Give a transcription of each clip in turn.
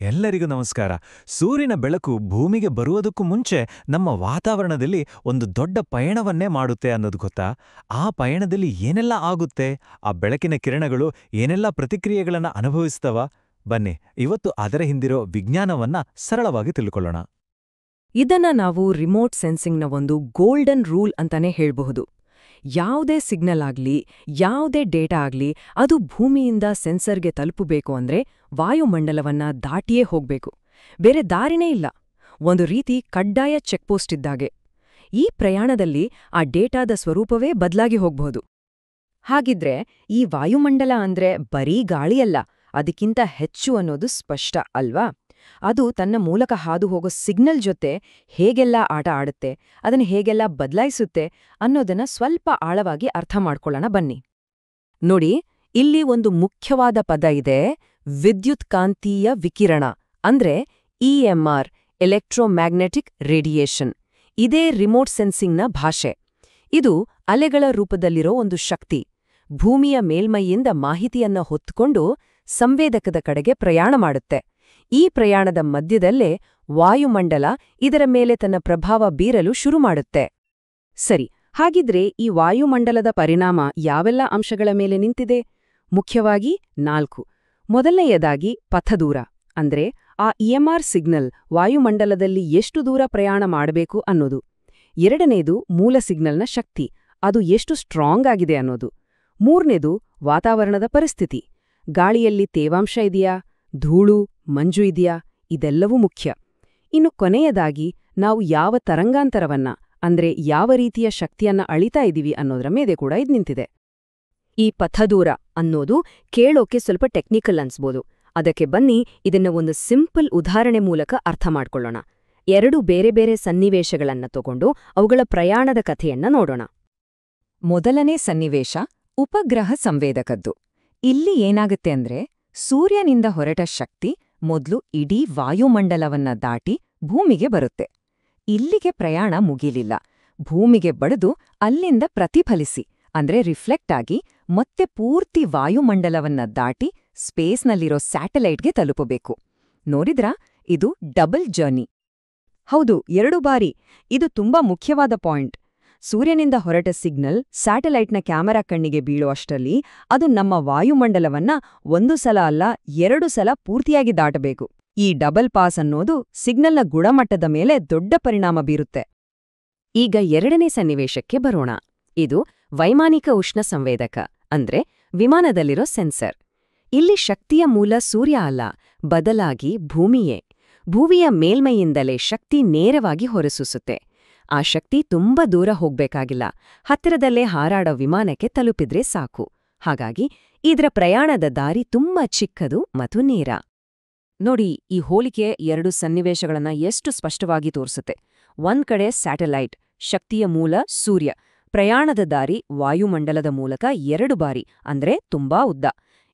ಎಲ್ಲರಿಗೂ ನಮಸ್ಕಾರ. ಸೂರ್ಯನ ಬೆಳಕು ಭೂಮಿಗೆ ಬರುವುದಕ್ಕೂ ಮುಂಚೆ ನಮ್ಮ ವಾತಾವರಣದಲ್ಲಿ ಒಂದು ದೊಡ್ಡ ಪಯಣವನ್ನೇ ಮಾಡುತ್ತೆ ಅನ್ನೋದು ಗೊತ್ತಾ? ಆ ಪಯಣದಲ್ಲಿ ಏನೆಲ್ಲ ಆಗುತ್ತೆ? ಆ ಬೆಳಕಿನ ಕಿರಣಗಳು ಏನೆಲ್ಲ ಪ್ರತಿಕ್ರಿಯೆಗಳನ್ನ ಅನುಭವಿಸ್ತವ? ಬನ್ನಿ, ಇವತ್ತು ಅದರ ಹಿಂದಿರೋ ವಿಜ್ಞಾನವನ್ನ ಸರಳವಾಗಿ ತಿಳ್ಕೊಳ್ಳೋಣ. ಇದನ್ನ ನಾವು ರಿಮೋಟ್ ಸೆನ್ಸಿಂಗ್ನ ಒಂದು ಗೋಲ್ಡನ್ ರೂಲ್ ಅಂತಾನೆ ಹೇಳ್ಬಹುದು. ಯಾವುದೇ ಸಿಗ್ನಲ್ ಆಗ್ಲಿ, ಯಾವುದೇ ಡೇಟಾ ಆಗ್ಲಿ, ಅದು ಭೂಮಿಯಿಂದ ಸೆನ್ಸರ್ಗೆ ತಲುಪಬೇಕು ಅಂದ್ರೆ ವಾಯುಮಂಡಲವನ್ನ ದಾಟಿಯೇ ಹೋಗ್ಬೇಕು. ಬೇರೆ ದಾರಿನೇ ಇಲ್ಲ. ಒಂದು ರೀತಿ ಕಡ್ಡಾಯ ಚೆಕ್ಪೋಸ್ಟ್ ಇದ್ದಾಗೆ. ಈ ಪ್ರಯಾಣದಲ್ಲಿ ಆ ಡೇಟಾದ ಸ್ವರೂಪವೇ ಬದಲಾಗಿ ಹೋಗ್ಬಹುದು. ಹಾಗಿದ್ರೆ ಈ ವಾಯುಮಂಡಲ ಅಂದ್ರೆ ಬರೀ ಗಾಳಿಯಲ್ಲ, ಅದಕ್ಕಿಂತ ಹೆಚ್ಚು ಅನ್ನೋದು ಸ್ಪಷ್ಟ ಅಲ್ವಾ? ಅದು ತನ್ನ ಮೂಲಕ ಹಾದು ಹೋಗೋ ಸಿಗ್ನಲ್ ಜೊತೆ ಹೇಗೆಲ್ಲ ಆಟ ಆಡುತ್ತೆ, ಅದನ್ನು ಹೇಗೆಲ್ಲ ಬದಲಾಯಿಸುತ್ತೆ ಅನ್ನೋದನ್ನ ಸ್ವಲ್ಪ ಆಳವಾಗಿ ಅರ್ಥ ಮಾಡ್ಕೊಳ್ಳೋಣ ಬನ್ನಿ. ನೋಡಿ, ಇಲ್ಲಿ ಒಂದು ಮುಖ್ಯವಾದ ಪದ ಇದೆ, ವಿದ್ಯುತ್ಕಾಂತೀಯ ವಿಕಿರಣ, ಅಂದ್ರೆ EMR, ಎಲೆಕ್ಟ್ರೋಮ್ಯಾಗ್ನೆಟಿಕ್ ರೇಡಿಯೇಷನ್. ಇದೇ ರಿಮೋಟ್ ಸೆನ್ಸಿಂಗ್ನ ಭಾಷೆ. ಇದು ಅಲೆಗಳ ರೂಪದಲ್ಲಿರೋ ಒಂದು ಶಕ್ತಿ. ಭೂಮಿಯ ಮೇಲ್ಮೈಯಿಂದ ಮಾಹಿತಿಯನ್ನ ಹೊತ್ತುಕೊಂಡು ಸಂವೇದಕದ ಕಡೆಗೆ ಪ್ರಯಾಣ ಮಾಡುತ್ತೆ. ಈ ಪ್ರಯಾಣದ ಮಧ್ಯದಲ್ಲೇ ವಾಯುಮಂಡಲ ಇದರ ಮೇಲೆ ತನ್ನ ಪ್ರಭಾವ ಬೀರಲು ಶುರು ಮಾಡುತ್ತೆ. ಸರಿ, ಹಾಗಿದ್ರೆ ಈ ವಾಯುಮಂಡಲದ ಪರಿಣಾಮ ಯಾವೆಲ್ಲ ಅಂಶಗಳ ಮೇಲೆ ನಿಂತಿದೆ? ಮುಖ್ಯವಾಗಿ 4. ಮೊದಲನೆಯದಾಗಿ ಪಥದೂರ, ಅಂದ್ರೆ ಆ EMR ಸಿಗ್ನಲ್ ವಾಯುಮಂಡಲದಲ್ಲಿ ಎಷ್ಟು ದೂರ ಪ್ರಯಾಣ ಮಾಡಬೇಕು ಅನ್ನೋದು. ಎರಡನೇದು ಮೂಲ ಸಿಗ್ನಲ್ನ ಶಕ್ತಿ, ಅದು ಎಷ್ಟು ಸ್ಟ್ರಾಂಗ್ ಆಗಿದೆ ಅನ್ನೋದು. ಮೂರನೇದು ವಾತಾವರಣದ ಪರಿಸ್ಥಿತಿ, ಗಾಳಿಯಲ್ಲಿ ತೇವಾಂಶ ಇದೆಯಾ, ಧೂಳು, ಮಂಜು ಇದೆಯಾ, ಇದೆಲ್ಲವೂ ಮುಖ್ಯ. ಇನ್ನು ಕೊನೆಯದಾಗಿ ನಾವು ಯಾವ ತರಂಗಾಂತರವನ್ನ, ಅಂದ್ರೆ ಯಾವ ರೀತಿಯ ಶಕ್ತಿಯನ್ನ ಅಳಿತಾ ಇದೀವಿ ಅನ್ನೋದರ ಮೇಲೆ ಕೂಡ ಇದ್ ನಿಂತಿದೆ. ಈ ಪಥದೂರ ಅನ್ನೋದು ಕೇಳೋಕೆ ಸ್ವಲ್ಪ ಟೆಕ್ನಿಕಲ್ ಅನ್ಸ್ಬೋದು. ಅದಕ್ಕೆ ಬನ್ನಿ ಇದನ್ನ ಒಂದು ಸಿಂಪಲ್ ಉದಾಹರಣೆ ಮೂಲಕ ಅರ್ಥ ಮಾಡ್ಕೊಳ್ಳೋಣ. 2 ಬೇರೆ ಬೇರೆ ಸನ್ನಿವೇಶಗಳನ್ನ ತಗೊಂಡು ಅವುಗಳ ಪ್ರಯಾಣದ ಕಥೆಯನ್ನ ನೋಡೋಣ. ಮೊದಲನೇ ಸನ್ನಿವೇಶ ಉಪಗ್ರಹ ಸಂವೇದಕದ್ದು. ಇಲ್ಲಿ ಏನಾಗುತ್ತೆ ಅಂದ್ರೆ, ಸೂರ್ಯನಿಂದ ಹೊರಟ ಶಕ್ತಿ ಮೊದ್ಲು ಇಡೀ ವಾಯುಮಂಡಲವನ್ನ ದಾಟಿ ಭೂಮಿಗೆ ಬರುತ್ತೆ. ಇಲ್ಲಿಗೆ ಪ್ರಯಾಣ ಮುಗಿಲಿಲ್ಲ. ಭೂಮಿಗೆ ಬಡಿದು ಅಲ್ಲಿಂದ ಪ್ರತಿಫಲಿಸಿ, ಅಂದ್ರೆ ರಿಫ್ಲೆಕ್ಟ್ ಆಗಿ ಮತ್ತೆ ಪೂರ್ತಿ ವಾಯುಮಂಡಲವನ್ನ ದಾಟಿ ಸ್ಪೇಸ್ನಲ್ಲಿರೋ ಸ್ಯಾಟಲೈಟ್ಗೆ ತಲುಪಬೇಕು. ನೋಡಿದ್ರಾ, ಇದು ಡಬಲ್ ಜರ್ನಿ. ಹೌದು, 2 ಬಾರಿ. ಇದು ತುಂಬಾ ಮುಖ್ಯವಾದ ಪಾಯಿಂಟ್. ಸೂರ್ಯನಿಂದ ಹೊರಟ ಸಿಗ್ನಲ್ ಸ್ಯಾಟಲೈಟ್ನ ಕ್ಯಾಮೆರಾ ಕಣ್ಣಿಗೆ ಬೀಳುವಷ್ಟರಲ್ಲಿ ಅದು ನಮ್ಮ ವಾಯುಮಂಡಲವನ್ನ 1 ಸಲ ಅಲ್ಲ 2 ಸಲ ಪೂರ್ತಿಯಾಗಿ ದಾಟಬೇಕು. ಈ ಡಬಲ್ ಪಾಸ್ ಅನ್ನೋದು ಸಿಗ್ನಲ್ನ ಗುಣಮಟ್ಟದ ಮೇಲೆ ದೊಡ್ಡ ಪರಿಣಾಮ ಬೀರುತ್ತೆ. ಈಗ ಎರಡನೇ ಸನ್ನಿವೇಶಕ್ಕೆ ಬರೋಣ. ಇದು ವೈಮಾನಿಕ ಉಷ್ಣ ಸಂವೇದಕ, ಅಂದ್ರೆ ವಿಮಾನದಲ್ಲಿರೋ ಸೆನ್ಸರ್. ಇಲ್ಲಿ ಶಕ್ತಿಯ ಮೂಲ ಸೂರ್ಯ ಅಲ್ಲ, ಬದಲಾಗಿ ಭೂಮಿಯೇ. ಭೂಮಿಯ ಮೇಲ್ಮೈಯಿಂದಲೇ ಶಕ್ತಿ ನೇರವಾಗಿ ಹೊರಸೂಸುತ್ತೆ. ಆ ಶಕ್ತಿ ತುಂಬಾ ದೂರ ಹೋಗ್ಬೇಕಾಗಿಲ್ಲ, ಹತ್ತಿರದಲ್ಲೇ ಹಾರಾಡೋ ವಿಮಾನಕ್ಕೆ ತಲುಪಿದ್ರೆ ಸಾಕು. ಹಾಗಾಗಿ ಇದರ ಪ್ರಯಾಣದ ದಾರಿ ತುಂಬಾ ಚಿಕ್ಕದು ಮತ್ತು ನೇರ. ನೋಡಿ, ಈ ಹೋಲಿಕೆ 2 ಸನ್ನಿವೇಶಗಳನ್ನ ಎಷ್ಟು ಸ್ಪಷ್ಟವಾಗಿ ತೋರಿಸುತ್ತೆ. ಒಂದ್ ಕಡೆ ಸ್ಯಾಟಲೈಟ್, ಶಕ್ತಿಯ ಮೂಲ ಸೂರ್ಯ, ಪ್ರಯಾಣದ ದಾರಿ ವಾಯುಮಂಡಲದ ಮೂಲಕ 2 ಬಾರಿ, ಅಂದ್ರೆ ತುಂಬಾ ಉದ್ದ.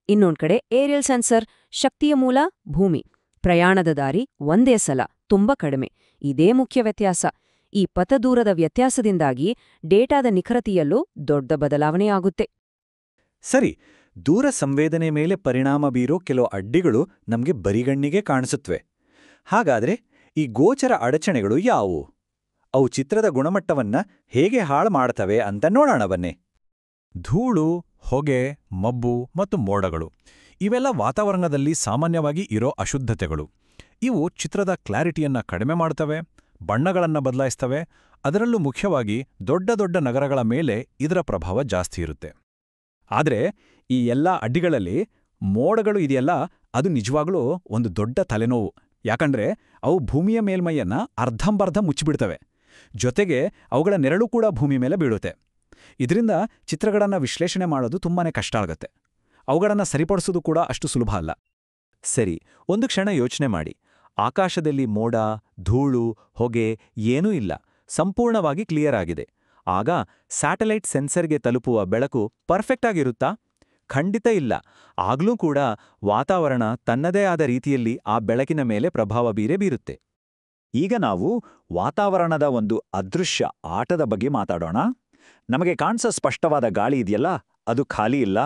ಇನ್ನೊಂದ್ ಕಡೆ ಏರಿಯಲ್ ಸೆನ್ಸರ್, ಶಕ್ತಿಯ ಮೂಲ ಭೂಮಿ, ಪ್ರಯಾಣದ ದಾರಿ ಒಂದೇ ಸಲ, ತುಂಬಾ ಕಡಿಮೆ. ಇದೇ ಮುಖ್ಯ ವ್ಯತ್ಯಾಸ. ಈ ಪಥದೂರದ ವ್ಯತ್ಯಾಸದಿಂದಾಗಿ ಡೇಟಾದ ನಿಖರತೆಯಲ್ಲೂ ದೊಡ್ಡ ಬದಲಾವಣೆಯಾಗುತ್ತೆ. ಸರಿ, ದೂರ ಸಂವೇದನೆ ಮೇಲೆ ಪರಿಣಾಮ ಬೀರೋ ಕೆಲವು ಅಡ್ಡಿಗಳು ನಮ್ಗೆ ಬರಿಗಣ್ಣಿಗೆ ಕಾಣಿಸುತ್ತವೆ. ಹಾಗಾದ್ರೆ ಈ ಗೋಚರ ಅಡಚಣೆಗಳು ಯಾವುವು? ಅವು ಚಿತ್ರದ ಗುಣಮಟ್ಟವನ್ನ ಹೇಗೆ ಹಾಳು ಮಾಡ್ತವೆ ಅಂತ ನೋಡೋಣ ಬನ್ನಿ. ಧೂಳು, ಹೊಗೆ, ಮಬ್ಬು ಮತ್ತು ಮೋಡಗಳು ಇವೆಲ್ಲ ವಾತಾವರಣದಲ್ಲಿ ಸಾಮಾನ್ಯವಾಗಿ ಇರೋ ಅಶುದ್ಧತೆಗಳು. ಇವು ಚಿತ್ರದ ಕ್ಲಾರಿಟಿಯನ್ನ ಕಡಿಮೆ ಮಾಡ್ತವೆ, ಬಣ್ಣಗಳನ್ನ ಬದಲಾಯಿಸ್ತವೆ. ಅದರಲ್ಲೂ ಮುಖ್ಯವಾಗಿ ದೊಡ್ಡ ದೊಡ್ಡ ನಗರಗಳ ಮೇಲೆ ಇದರ ಪ್ರಭಾವ ಜಾಸ್ತಿ ಇರುತ್ತೆ. ಆದ್ರೆ ಈ ಎಲ್ಲ ಅಡ್ಡಿಗಳಲ್ಲಿ ಮೋಡಗಳು ಇದೆಯಲ್ಲ, ಅದು ನಿಜವಾಗ್ಲೂ ಒಂದು ದೊಡ್ಡ ತಲೆನೋವು. ಯಾಕಂದ್ರೆ ಅವು ಭೂಮಿಯ ಮೇಲ್ಮೈಯನ್ನ ಅರ್ಧಂಬರ್ಧ ಮುಚ್ಚಿಬಿಡ್ತವೆ. ಜೊತೆಗೆ ಅವುಗಳ ನೆರಳು ಕೂಡ ಭೂಮಿ ಮೇಲೆ ಬೀಳುತ್ತೆ. ಇದರಿಂದ ಚಿತ್ರಗಳನ್ನ ವಿಶ್ಲೇಷಣೆ ಮಾಡೋದು ತುಂಬಾನೇ ಕಷ್ಟ ಆಗುತ್ತೆ. ಅವುಗಳನ್ನ ಸರಿಪಡಿಸೋದು ಕೂಡ ಅಷ್ಟು ಸುಲಭ ಅಲ್ಲ. ಸರಿ, ಒಂದು ಕ್ಷಣ ಯೋಚನೆ ಮಾಡಿ. ಆಕಾಶದಲ್ಲಿ ಮೋಡ, ಧೂಳು, ಹೊಗೆ ಏನೂ ಇಲ್ಲ, ಸಂಪೂರ್ಣವಾಗಿ ಕ್ಲಿಯರ್ ಆಗಿದೆ. ಆಗ ಸ್ಯಾಟಲೈಟ್ ಸೆನ್ಸರ್ಗೆ ತಲುಪುವ ಬೆಳಕು ಪರ್ಫೆಕ್ಟ್ ಆಗಿರುತ್ತಾ? ಖಂಡಿತ ಇಲ್ಲ. ಆಗ್ಲೂ ಕೂಡ ವಾತಾವರಣ ತನ್ನದೇ ಆದ ರೀತಿಯಲ್ಲಿ ಆ ಬೆಳಕಿನ ಮೇಲೆ ಪ್ರಭಾವ ಬೀರುತ್ತೆ. ಈಗ ನಾವು ವಾತಾವರಣದ ಒಂದು ಅದೃಶ್ಯ ಆಟದ ಬಗ್ಗೆ ಮಾತಾಡೋಣ. ನಮಗೆ ಕಾಣಿಸೋ ಸ್ಪಷ್ಟವಾದ ಗಾಳಿ ಇದೆಯಲ್ಲ, ಅದು ಖಾಲಿ ಇಲ್ಲ.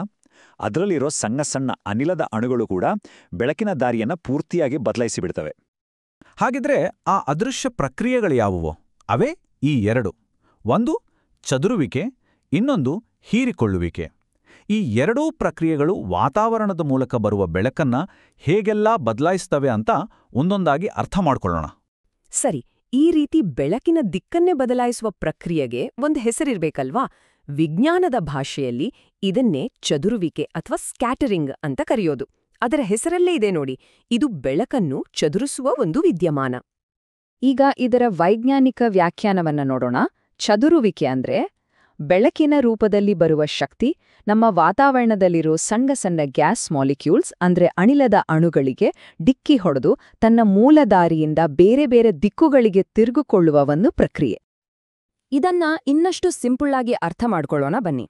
ಅದರಲ್ಲಿರೋ ಸಣ್ಣ ಸಣ್ಣ ಅನಿಲದ ಅಣುಗಳು ಕೂಡ ಬೆಳಕಿನ ದಾರಿಯನ್ನ ಪೂರ್ತಿಯಾಗಿ ಬದಲಾಯಿಸಿಬಿಡ್ತವೆ. ಹಾಗಿದ್ರೆ ಆ ಅದೃಶ್ಯ ಪ್ರಕ್ರಿಯೆಗಳು ಯಾವುವು? ಅವೇ ಈ ಎರಡು. ಒಂದು ಚದುರುವಿಕೆ, ಇನ್ನೊಂದು ಹೀರಿಕೊಳ್ಳುವಿಕೆ. ಈ ಎರಡೂ ಪ್ರಕ್ರಿಯೆಗಳು ವಾತಾವರಣದ ಮೂಲಕ ಬರುವ ಬೆಳಕನ್ನ ಹೇಗೆಲ್ಲ ಬದಲಾಯಿಸ್ತವೆ ಅಂತ ಒಂದೊಂದಾಗಿ ಅರ್ಥ ಮಾಡ್ಕೊಳ್ಳೋಣ. ಸರಿ, ಈ ರೀತಿ ಬೆಳಕಿನ ದಿಕ್ಕನ್ನೇ ಬದಲಾಯಿಸುವ ಪ್ರಕ್ರಿಯೆಗೆ ಒಂದು ಹೆಸರಿರ್ಬೇಕಲ್ವಾ? ವಿಜ್ಞಾನದ ಭಾಷೆಯಲ್ಲಿ ಇದನ್ನೇ ಚದುರುವಿಕೆ ಅಥವಾ ಸ್ಕ್ಯಾಟರಿಂಗ್ ಅಂತ ಕರೆಯೋದು. ಅದರ ಹೆಸರಲ್ಲೇ ಇದೆ ನೋಡಿ, ಇದು ಬೆಳಕನ್ನು ಚದುರಿಸುವ ಒಂದು ವಿದ್ಯಮಾನ. ಈಗ ಇದರ ವೈಜ್ಞಾನಿಕ ವ್ಯಾಖ್ಯಾನವನ್ನ ನೋಡೋಣ. ಚದುರುವಿಕೆ ಅಂದ್ರೆ ಬೆಳಕಿನ ರೂಪದಲ್ಲಿ ಬರುವ ಶಕ್ತಿ ನಮ್ಮ ವಾತಾವರಣದಲ್ಲಿರೋ ಸಣ್ಣ ಸಣ್ಣ ಗ್ಯಾಸ್ ಮಾಲಿಕ್ಯೂಲ್ಸ್ ಅಂದ್ರೆ ಅನಿಲದ ಅಣುಗಳಿಗೆ ಡಿಕ್ಕಿ ಹೊಡೆದು ತನ್ನ ಮೂಲ ದಾರಿಯಿಂದ ಬೇರೆ ಬೇರೆ ದಿಕ್ಕುಗಳಿಗೆ ತಿರುಗಿಕೊಳ್ಳುವ ಒಂದು ಪ್ರಕ್ರಿಯೆ. ಇದನ್ನ ಇನ್ನಷ್ಟು ಸಿಂಪಲ್ಲಾಗಿ ಅರ್ಥ ಮಾಡ್ಕೊಳ್ಳೋಣ ಬನ್ನಿ.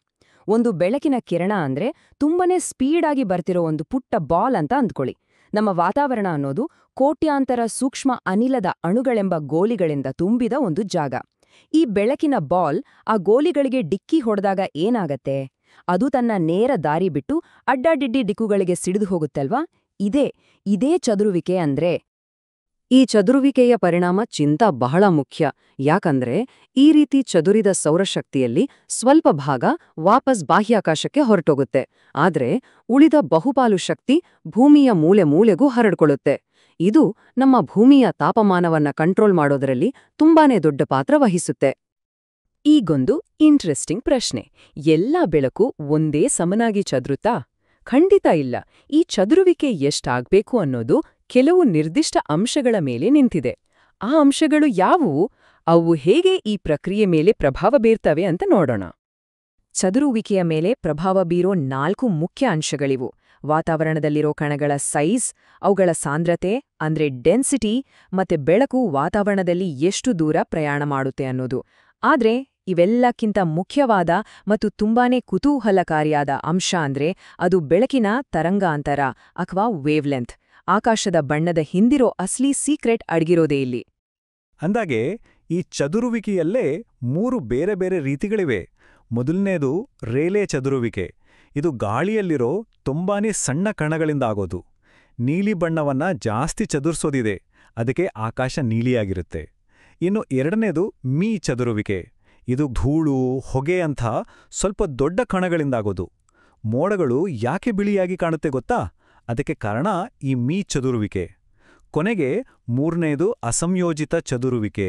ಒಂದು ಬೆಳಕಿನ ಕಿರಣ ಅಂದ್ರೆ ತುಂಬಾನೇ ಸ್ಪೀಡಾಗಿ ಬರ್ತಿರೋ ಒಂದು ಪುಟ್ಟ ಬಾಲ್ ಅಂತ ಅಂದ್ಕೊಳ್ಳಿ. ನಮ್ಮ ವಾತಾವರಣ ಅನ್ನೋದು ಕೋಟ್ಯಾಂತರ ಸೂಕ್ಷ್ಮ ಅನಿಲದ ಅಣುಗಳೆಂಬ ಗೋಲಿಗಳಿಂದ ತುಂಬಿದ ಒಂದು ಜಾಗ. ಈ ಬೆಳಕಿನ ಬಾಲ್ ಆ ಗೋಲಿಗಳಿಗೆ ಡಿಕ್ಕಿ ಹೊಡೆದಾಗ ಏನಾಗತ್ತೆ? ಅದು ತನ್ನ ನೇರ ದಾರಿ ಬಿಟ್ಟು ಅಡ್ಡಾಡಿಡ್ಡಿ ದಿಕ್ಕುಗಳಿಗೆ ಸಿಡಿದು ಹೋಗುತ್ತಲ್ವಾ? ಇದೇ ಚದುರುವಿಕೆ ಅಂದ್ರೆ. ಈ ಚದುರುವಿಕೆಯ ಪರಿಣಾಮ ಬಹಳ ಮುಖ್ಯ. ಯಾಕಂದ್ರೆ ಈ ರೀತಿ ಚದುರಿದ ಸೌರಶಕ್ತಿಯಲ್ಲಿ ಸ್ವಲ್ಪ ಭಾಗ ವಾಪಸ್ ಬಾಹ್ಯಾಕಾಶಕ್ಕೆ ಹೊರಟೋಗುತ್ತೆ. ಆದ್ರೆ ಉಳಿದ ಬಹುಪಾಲು ಶಕ್ತಿ ಭೂಮಿಯ ಮೂಲೆ ಮೂಲೆಗೂ ಹರಡ್ಕೊಳ್ಳುತ್ತೆ. ಇದು ನಮ್ಮ ಭೂಮಿಯ ತಾಪಮಾನವನ್ನ ಕಂಟ್ರೋಲ್ ಮಾಡೋದರಲ್ಲಿ ತುಂಬಾನೇ ದೊಡ್ಡ ಪಾತ್ರ ವಹಿಸುತ್ತೆ. ಈಗೊಂದು ಇಂಟ್ರೆಸ್ಟಿಂಗ್ ಪ್ರಶ್ನೆ. ಎಲ್ಲಾ ಬೆಳಕು ಒಂದೇ ಸಮನಾಗಿ ಚದುರುತ್ತಾ? ಖಂಡಿತ ಇಲ್ಲ. ಈ ಚದುರುವಿಕೆ ಎಷ್ಟಾಗ್ಬೇಕು ಅನ್ನೋದು ಕೆಲವು ನಿರ್ದಿಷ್ಟ ಅಂಶಗಳ ಮೇಲೆ ನಿಂತಿದೆ. ಆ ಅಂಶಗಳು ಯಾವುವು? ಅವು ಹೇಗೆ ಈ ಪ್ರಕ್ರಿಯೆ ಮೇಲೆ ಪ್ರಭಾವ ಬೀರ್ತವೆ ಅಂತ ನೋಡೋಣ. ಚದುರುವಿಕೆಯ ಮೇಲೆ ಪ್ರಭಾವ ಬೀರೋ 4 ಮುಖ್ಯ ಅಂಶಗಳಿವು. ವಾತಾವರಣದಲ್ಲಿರೋ ಕಣಗಳ ಸೈಜ್, ಅವುಗಳ ಸಾಂದ್ರತೆ ಅಂದ್ರೆ ಡೆನ್ಸಿಟಿ, ಮತ್ತೆ ಬೆಳಕು ವಾತಾವರಣದಲ್ಲಿ ಎಷ್ಟು ದೂರ ಪ್ರಯಾಣ ಮಾಡುತ್ತೆ ಅನ್ನೋದು. ಆದ್ರೆ ಇವೆಲ್ಲಕ್ಕಿಂತ ಮುಖ್ಯವಾದ ಮತ್ತು ತುಂಬಾನೇ ಕುತೂಹಲಕಾರಿಯಾದ ಅಂಶ ಅಂದ್ರೆ ಅದು ಬೆಳಕಿನ ತರಂಗಾಂತರ ಅಥವಾ ವೇವ್ಲೆಂತ್. ಆಕಾಶದ ಬಣ್ಣದ ಹಿಂದಿರೋ ಅಸ್ಲಿ ಸೀಕ್ರೆಟ್ ಅಡಗಿರೋದೇ ಇಲ್ಲಿ. ಅಂದಾಗೆ ಈ ಚದುರುವಿಕೆಯಲ್ಲೇ 3 ಬೇರೆ ಬೇರೆ ರೀತಿಗಳಿವೆ. ಮೊದಲನೇದು ರೇಲೆ ಚದುರುವಿಕೆ. ಇದು ಗಾಳಿಯಲ್ಲಿರೋ ತುಂಬಾನೇ ಸಣ್ಣ ಕಣಗಳಿಂದ ಆಗೋದು. ನೀಲಿ ಬಣ್ಣವನ್ನ ಜಾಸ್ತಿ ಚದುರಿಸೋದಿದೆ, ಅದಕ್ಕೆ ಆಕಾಶ ನೀಲಿಯಾಗಿರುತ್ತೆ. ಇನ್ನು ಎರಡನೇದು ಮೀ ಚದುರುವಿಕೆ. ಇದು ಧೂಳು, ಹೊಗೆ ಅಂಥ ಸ್ವಲ್ಪ ದೊಡ್ಡ ಕಣಗಳಿಂದಾಗೋದು. ಮೋಡಗಳು ಯಾಕೆ ಬಿಳಿಯಾಗಿ ಕಾಣುತ್ತೆ ಗೊತ್ತಾ? ಅದಕ್ಕೆ ಕಾರಣ ಈ ಮೀ ಚದುರುವಿಕೆ. ಕೊನೆಗೆ ಮೂರನೇದು ಅಸಂಯೋಜಿತ ಚದುರುವಿಕೆ.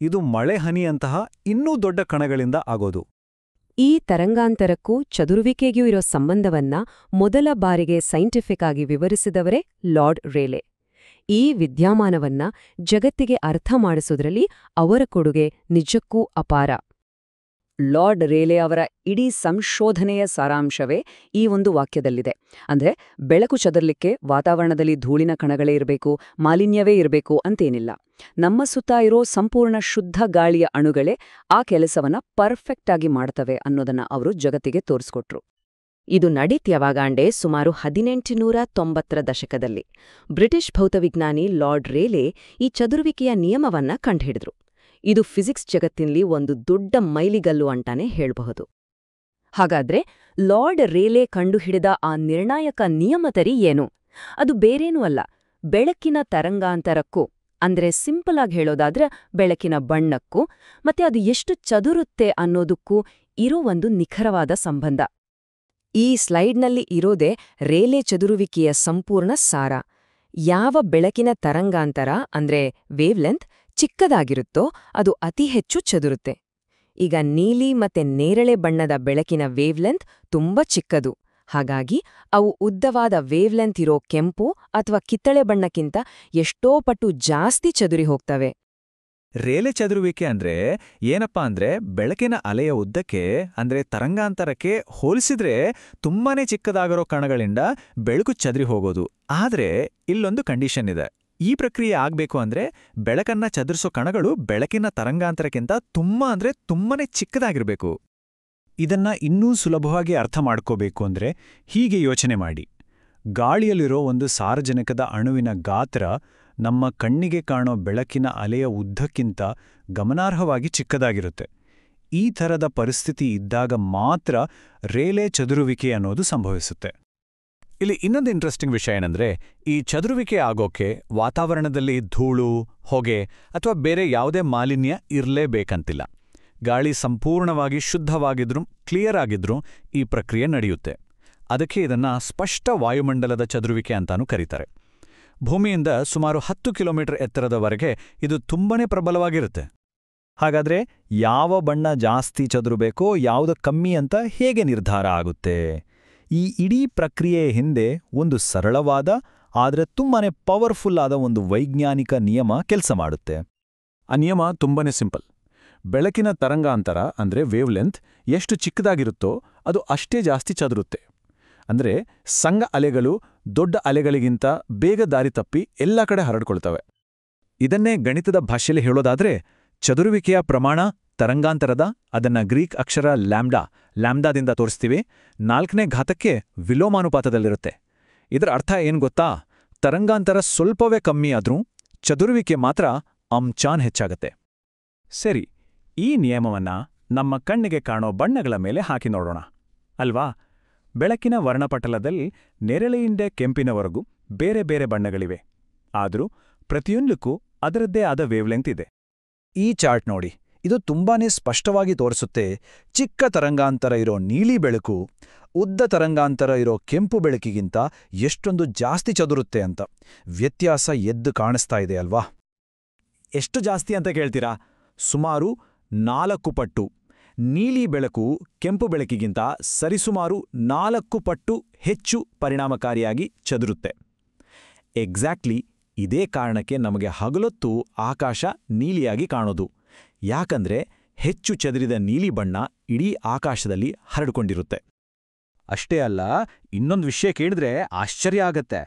ಇದು ಮಳೆ ಹನಿಯಂತಹ ಇನ್ನೂ ದೊಡ್ಡ ಕಣಗಳಿಂದ ಆಗೋದು. ಈ ತರಂಗಾಂತರಕ್ಕೂ ಚದುರುವಿಕೆಗೂ ಇರೋ ಸಂಬಂಧವನ್ನ ಮೊದಲ ಬಾರಿಗೆ ಸೈಂಟಿಫಿಕ್ ಆಗಿ ವಿವರಿಸಿದವರೇ ಲಾರ್ಡ್ ರೇಲೆ. ಈ ವಿದ್ಯಮಾನವನ್ನ ಜಗತ್ತಿಗೆ ಅರ್ಥ ಮಾಡಿಸೋದ್ರಲ್ಲಿ ಅವರ ಕೊಡುಗೆ ನಿಜಕ್ಕೂ ಅಪಾರ. ಲಾರ್ಡ್ ರೇಲೆ ಅವರ ಇಡೀ ಸಂಶೋಧನೆಯ ಸಾರಾಂಶವೇ ಈ ಒಂದು ವಾಕ್ಯದಲ್ಲಿದೆ. ಅಂದ್ರೆ ಬೆಳಕು ಚದರ್ಲಿಕ್ಕೆ ವಾತಾವರಣದಲ್ಲಿ ಧೂಳಿನ ಕಣಗಳೇ ಇರಬೇಕು, ಮಾಲಿನ್ಯವೇ ಇರಬೇಕು ಅಂತೇನಿಲ್ಲ. ನಮ್ಮ ಸುತ್ತ ಇರೋ ಸಂಪೂರ್ಣ ಶುದ್ಧ ಗಾಳಿಯ ಅಣುಗಳೇ ಆ ಕೆಲಸವನ್ನ ಪರ್ಫೆಕ್ಟ್ ಆಗಿ ಮಾಡ್ತವೆ ಅನ್ನೋದನ್ನ ಅವರು ಜಗತ್ತಿಗೆ ತೋರಿಸ್ಕೊಟ್ರು. ಇದು ನಡೀತ್ಯವಾಗಾಂಡೆ ಸುಮಾರು 1890ರ ದಶಕದಲ್ಲಿ ಬ್ರಿಟಿಷ್ ಭೌತವಿಜ್ಞಾನಿ ಲಾರ್ಡ್ ರೇಲೆ ಈ ಚದುರುವಿಕೆಯ ನಿಯಮವನ್ನ ಕಂಡುಹಿಡಿದ್ರು. ಇದು ಫಿಸಿಕ್ಸ್ ಜಗತ್ತಿನಲ್ಲಿ ಒಂದು ದೊಡ್ಡ ಮೈಲಿಗಲ್ಲು ಅಂತಾನೆ ಹೇಳ್ಬಹುದು. ಹಾಗಾದ್ರೆ ಲಾರ್ಡ್ ರೇಲೆ ಕಂಡುಹಿಡಿದ ಆ ನಿರ್ಣಾಯಕ ನಿಯಮತರಿ ಏನು? ಅದು ಬೇರೇನೂ ಅಲ್ಲ, ಬೆಳಕಿನ ತರಂಗಾಂತರಕ್ಕೂ, ಅಂದ್ರೆ ಸಿಂಪಲ್ ಆಗಿ ಹೇಳೋದಾದ್ರೆ ಬೆಳಕಿನ ಬಣ್ಣಕ್ಕೂ ಮತ್ತೆ ಅದು ಎಷ್ಟು ಚದುರುತ್ತೆ ಅನ್ನೋದಕ್ಕೂ ಇರೋ ಒಂದು ನಿಖರವಾದ ಸಂಬಂಧ. ಈ ಸ್ಲೈಡ್ನಲ್ಲಿ ಇರೋದೇ ರೇಲೆ ಚದುರುವಿಕೆಯ ಸಂಪೂರ್ಣ ಸಾರ. ಯಾವ ಬೆಳಕಿನ ತರಂಗಾಂತರ ಅಂದ್ರೆ ವೇವ್ಲೆಂತ್ ಚಿಕ್ಕದಾಗಿರುತ್ತೋ ಅದು ಅತಿ ಹೆಚ್ಚು ಚದುರುತ್ತೆ. ಈಗ ನೀಲಿ ಮತ್ತೆ ನೇರಳೆ ಬಣ್ಣದ ಬೆಳಕಿನ ವೇವ್ಲೆಂತ್ ತುಂಬಾ ಚಿಕ್ಕದು. ಹಾಗಾಗಿ ಅವು ಉದ್ದವಾದ ವೇವ್ಲೆಂತ್ ಇರೋ ಕೆಂಪು ಅಥವಾ ಕಿತ್ತಳೆ ಬಣ್ಣಕ್ಕಿಂತ ಎಷ್ಟೋ ಪಟ್ಟು ಜಾಸ್ತಿ ಚದುರಿ ಹೋಗ್ತವೆ. ರೇಲೆ ಚದುರುವಿಕೆ ಅಂದ್ರೆ ಏನಪ್ಪಾ ಅಂದ್ರೆ ಬೆಳಕಿನ ಅಲೆಯ ಉದ್ದಕ್ಕೆ ಅಂದ್ರೆ ತರಂಗಾಂತರಕ್ಕೆ ಹೋಲಿಸಿದ್ರೆ ತುಂಬಾನೇ ಚಿಕ್ಕದಾಗಿರೋ ಕಣಗಳಿಂದ ಬೆಳಕು ಚದುರಿ ಹೋಗೋದು. ಆದ್ರೆ ಇಲ್ಲೊಂದು ಕಂಡೀಷನ್ ಇದೆ. ಈ ಪ್ರಕ್ರಿಯೆ ಆಗ್ಬೇಕು ಅಂದ್ರೆ ಬೆಳಕನ್ನ ಚದುರಿಸೋ ಕಣಗಳು ಬೆಳಕಿನ ತರಂಗಾಂತರಕ್ಕಿಂತ ತುಂಬಾನೇ ಚಿಕ್ಕದಾಗಿರ್ಬೇಕು. ಇದನ್ನ ಇನ್ನೂ ಸುಲಭವಾಗಿ ಅರ್ಥ ಮಾಡ್ಕೋಬೇಕು ಅಂದ್ರೆ ಹೀಗೆ ಯೋಚನೆ ಮಾಡಿ. ಗಾಳಿಯಲ್ಲಿರೋ ಒಂದು ಸಾರಜನಕದ ಅಣುವಿನ ಗಾತ್ರ ನಮ್ಮ ಕಣ್ಣಿಗೆ ಕಾಣೋ ಬೆಳಕಿನ ಅಲೆಯ ಉದ್ದಕ್ಕಿಂತ ಗಮನಾರ್ಹವಾಗಿ ಚಿಕ್ಕದಾಗಿರುತ್ತೆ. ಈ ಥರದ ಪರಿಸ್ಥಿತಿ ಇದ್ದಾಗ ಮಾತ್ರ ರೇಲೆ ಚದುರುವಿಕೆ ಅನ್ನೋದು ಸಂಭವಿಸುತ್ತೆ. ಇಲ್ಲಿ ಇನ್ನೊಂದು ಇಂಟ್ರೆಸ್ಟಿಂಗ್ ವಿಷಯ ಏನಂದ್ರೆ, ಈ ಚದುರುವಿಕೆ ಆಗೋಕೆ ವಾತಾವರಣದಲ್ಲಿ ಧೂಳು, ಹೊಗೆ ಅಥವಾ ಬೇರೆ ಯಾವುದೇ ಮಾಲಿನ್ಯ ಇರಲೇಬೇಕಂತಿಲ್ಲ. ಗಾಳಿ ಸಂಪೂರ್ಣವಾಗಿ ಶುದ್ಧವಾಗಿದ್ರೂ ಕ್ಲಿಯರ್ ಆಗಿದ್ರೂ ಈ ಪ್ರಕ್ರಿಯೆ ನಡೆಯುತ್ತೆ. ಅದಕ್ಕೆ ಇದನ್ನ ಸ್ಪಷ್ಟ ವಾಯುಮಂಡಲದ ಚದುರುವಿಕೆ ಅಂತಾನೂ ಕರೀತಾರೆ. ಭೂಮಿಯಿಂದ ಸುಮಾರು 10 ಕಿಲೋಮೀಟರ್ ಎತ್ತರದವರೆಗೆ ಇದು ತುಂಬನೇ ಪ್ರಬಲವಾಗಿರುತ್ತೆ. ಹಾಗಾದ್ರೆ ಯಾವ ಬಣ್ಣ ಜಾಸ್ತಿ ಚದುರಬೇಕೋ ಯಾವುದು ಕಮ್ಮಿ ಅಂತ ಹೇಗೆ ನಿರ್ಧಾರ ಆಗುತ್ತೆ? ಈ ಇಡೀ ಪ್ರಕ್ರಿಯೆಯ ಹಿಂದೆ ಒಂದು ಸರಳವಾದ ಆದರೆ ತುಂಬಾನೇ ಪವರ್ಫುಲ್ ಆದ ಒಂದು ವೈಜ್ಞಾನಿಕ ನಿಯಮ ಕೆಲಸ ಮಾಡುತ್ತೆ. ಆ ನಿಯಮ ತುಂಬನೇ ಸಿಂಪಲ್. ಬೆಳಕಿನ ತರಂಗಾಂತರ ಅಂದ್ರೆ ವೇವ್ಲೆಂತ್ ಎಷ್ಟು ಚಿಕ್ಕದಾಗಿರುತ್ತೋ ಅದು ಅಷ್ಟೇ ಜಾಸ್ತಿ ಚದುರುತ್ತೆ. ಅಂದ್ರೆ ಸಣ್ಣ ಅಲೆಗಳು ದೊಡ್ಡ ಅಲೆಗಳಿಗಿಂತ ಬೇಗ ದಾರಿ ತಪ್ಪಿ ಎಲ್ಲ ಕಡೆ ಹರಡ್ಕೊಳ್ತವೆ. ಇದನ್ನೇ ಗಣಿತದ ಭಾಷೆಯಲ್ಲಿ ಹೇಳೋದಾದ್ರೆ, ಚದುರುವಿಕೆಯ ಪ್ರಮಾಣ ತರಂಗಾಂತರದ ಅದನ್ನ ಗ್ರೀಕ್ ಅಕ್ಷರ ಲ್ಯಾಂಬ್ಡಾದಿಂದ ತೋರಿಸ್ತೀವಿ, 4ನೇ ಘಾತಕ್ಕೆ ವಿಲೋಮಾನುಪಾತದಲ್ಲಿರುತ್ತೆ. ಇದರ ಅರ್ಥ ಏನ್ ಗೊತ್ತಾ? ತರಂಗಾಂತರ ಸ್ವಲ್ಪವೇ ಕಮ್ಮಿ ಆದ್ರೂ ಚದುರುವಿಕೆ ಮಾತ್ರ ಅಂಚಾನ್ ಹೆಚ್ಚಾಗತ್ತೆ. ಸರಿ, ಈ ನಿಯಮವನ್ನ ನಮ್ಮ ಕಣ್ಣಿಗೆ ಕಾಣೋ ಬಣ್ಣಗಳ ಮೇಲೆ ಹಾಕಿ ನೋಡೋಣ ಅಲ್ವಾ? ಬೆಳಕಿನ ವರ್ಣಪಟಲದಲ್ಲಿ ನೇರಳೆಯಿಂದ ಕೆಂಪಿನವರೆಗೂ ಬೇರೆ ಬೇರೆ ಬಣ್ಣಗಳಿವೆ. ಆದರೂ ಪ್ರತಿಯೊಂದಕ್ಕೂ ಅದರದ್ದೇ ಆದ ವೇವ್ಲೆಂತ್ ಇದೆ. ಈ ಚಾರ್ಟ್ ನೋಡಿ, ಇದು ತುಂಬಾನೇ ಸ್ಪಷ್ಟವಾಗಿ ತೋರಿಸುತ್ತೆ ಚಿಕ್ಕ ತರಂಗಾಂತರ ಇರೋ ನೀಲಿ ಬೆಳಕು ಉದ್ದ ತರಂಗಾಂತರ ಇರೋ ಕೆಂಪು ಬೆಳಕಿಗಿಂತ ಎಷ್ಟೊಂದು ಜಾಸ್ತಿ ಚದುರುತ್ತೆ ಅಂತ. ವ್ಯತ್ಯಾಸ ಎದ್ದು ಕಾಣಿಸ್ತಾ ಇದೆ ಅಲ್ವಾ? ಎಷ್ಟು ಜಾಸ್ತಿ ಅಂತ ಕೇಳ್ತೀರಾ? ಸುಮಾರು 4 ಪಟ್ಟು. ನೀಲಿ ಬೆಳಕು ಕೆಂಪು ಬೆಳಕಿಗಿಂತ ಸರಿಸುಮಾರು 4 ಪಟ್ಟು ಹೆಚ್ಚು ಪರಿಣಾಮಕಾರಿಯಾಗಿ ಚದುರುತ್ತೆ. ಎಕ್ಸಾಕ್ಟ್ಲಿ ಇದೇ ಕಾರಣಕ್ಕೆ ನಮಗೆ ಹಗಲೊತ್ತು ಆಕಾಶ ನೀಲಿಯಾಗಿ ಕಾಣೋದು. ಯಾಕಂದ್ರೆ ಹೆಚ್ಚು ಚದುರಿದ ನೀಲಿ ಬಣ್ಣ ಇಡೀ ಆಕಾಶದಲ್ಲಿ ಹರಡಿಕೊಂಡಿರುತ್ತೆ. ಅಷ್ಟೇ ಅಲ್ಲ, ಇನ್ನೊಂದು ವಿಷಯ ಕೇಳಿದ್ರೆ ಆಶ್ಚರ್ಯ ಆಗತ್ತೆ.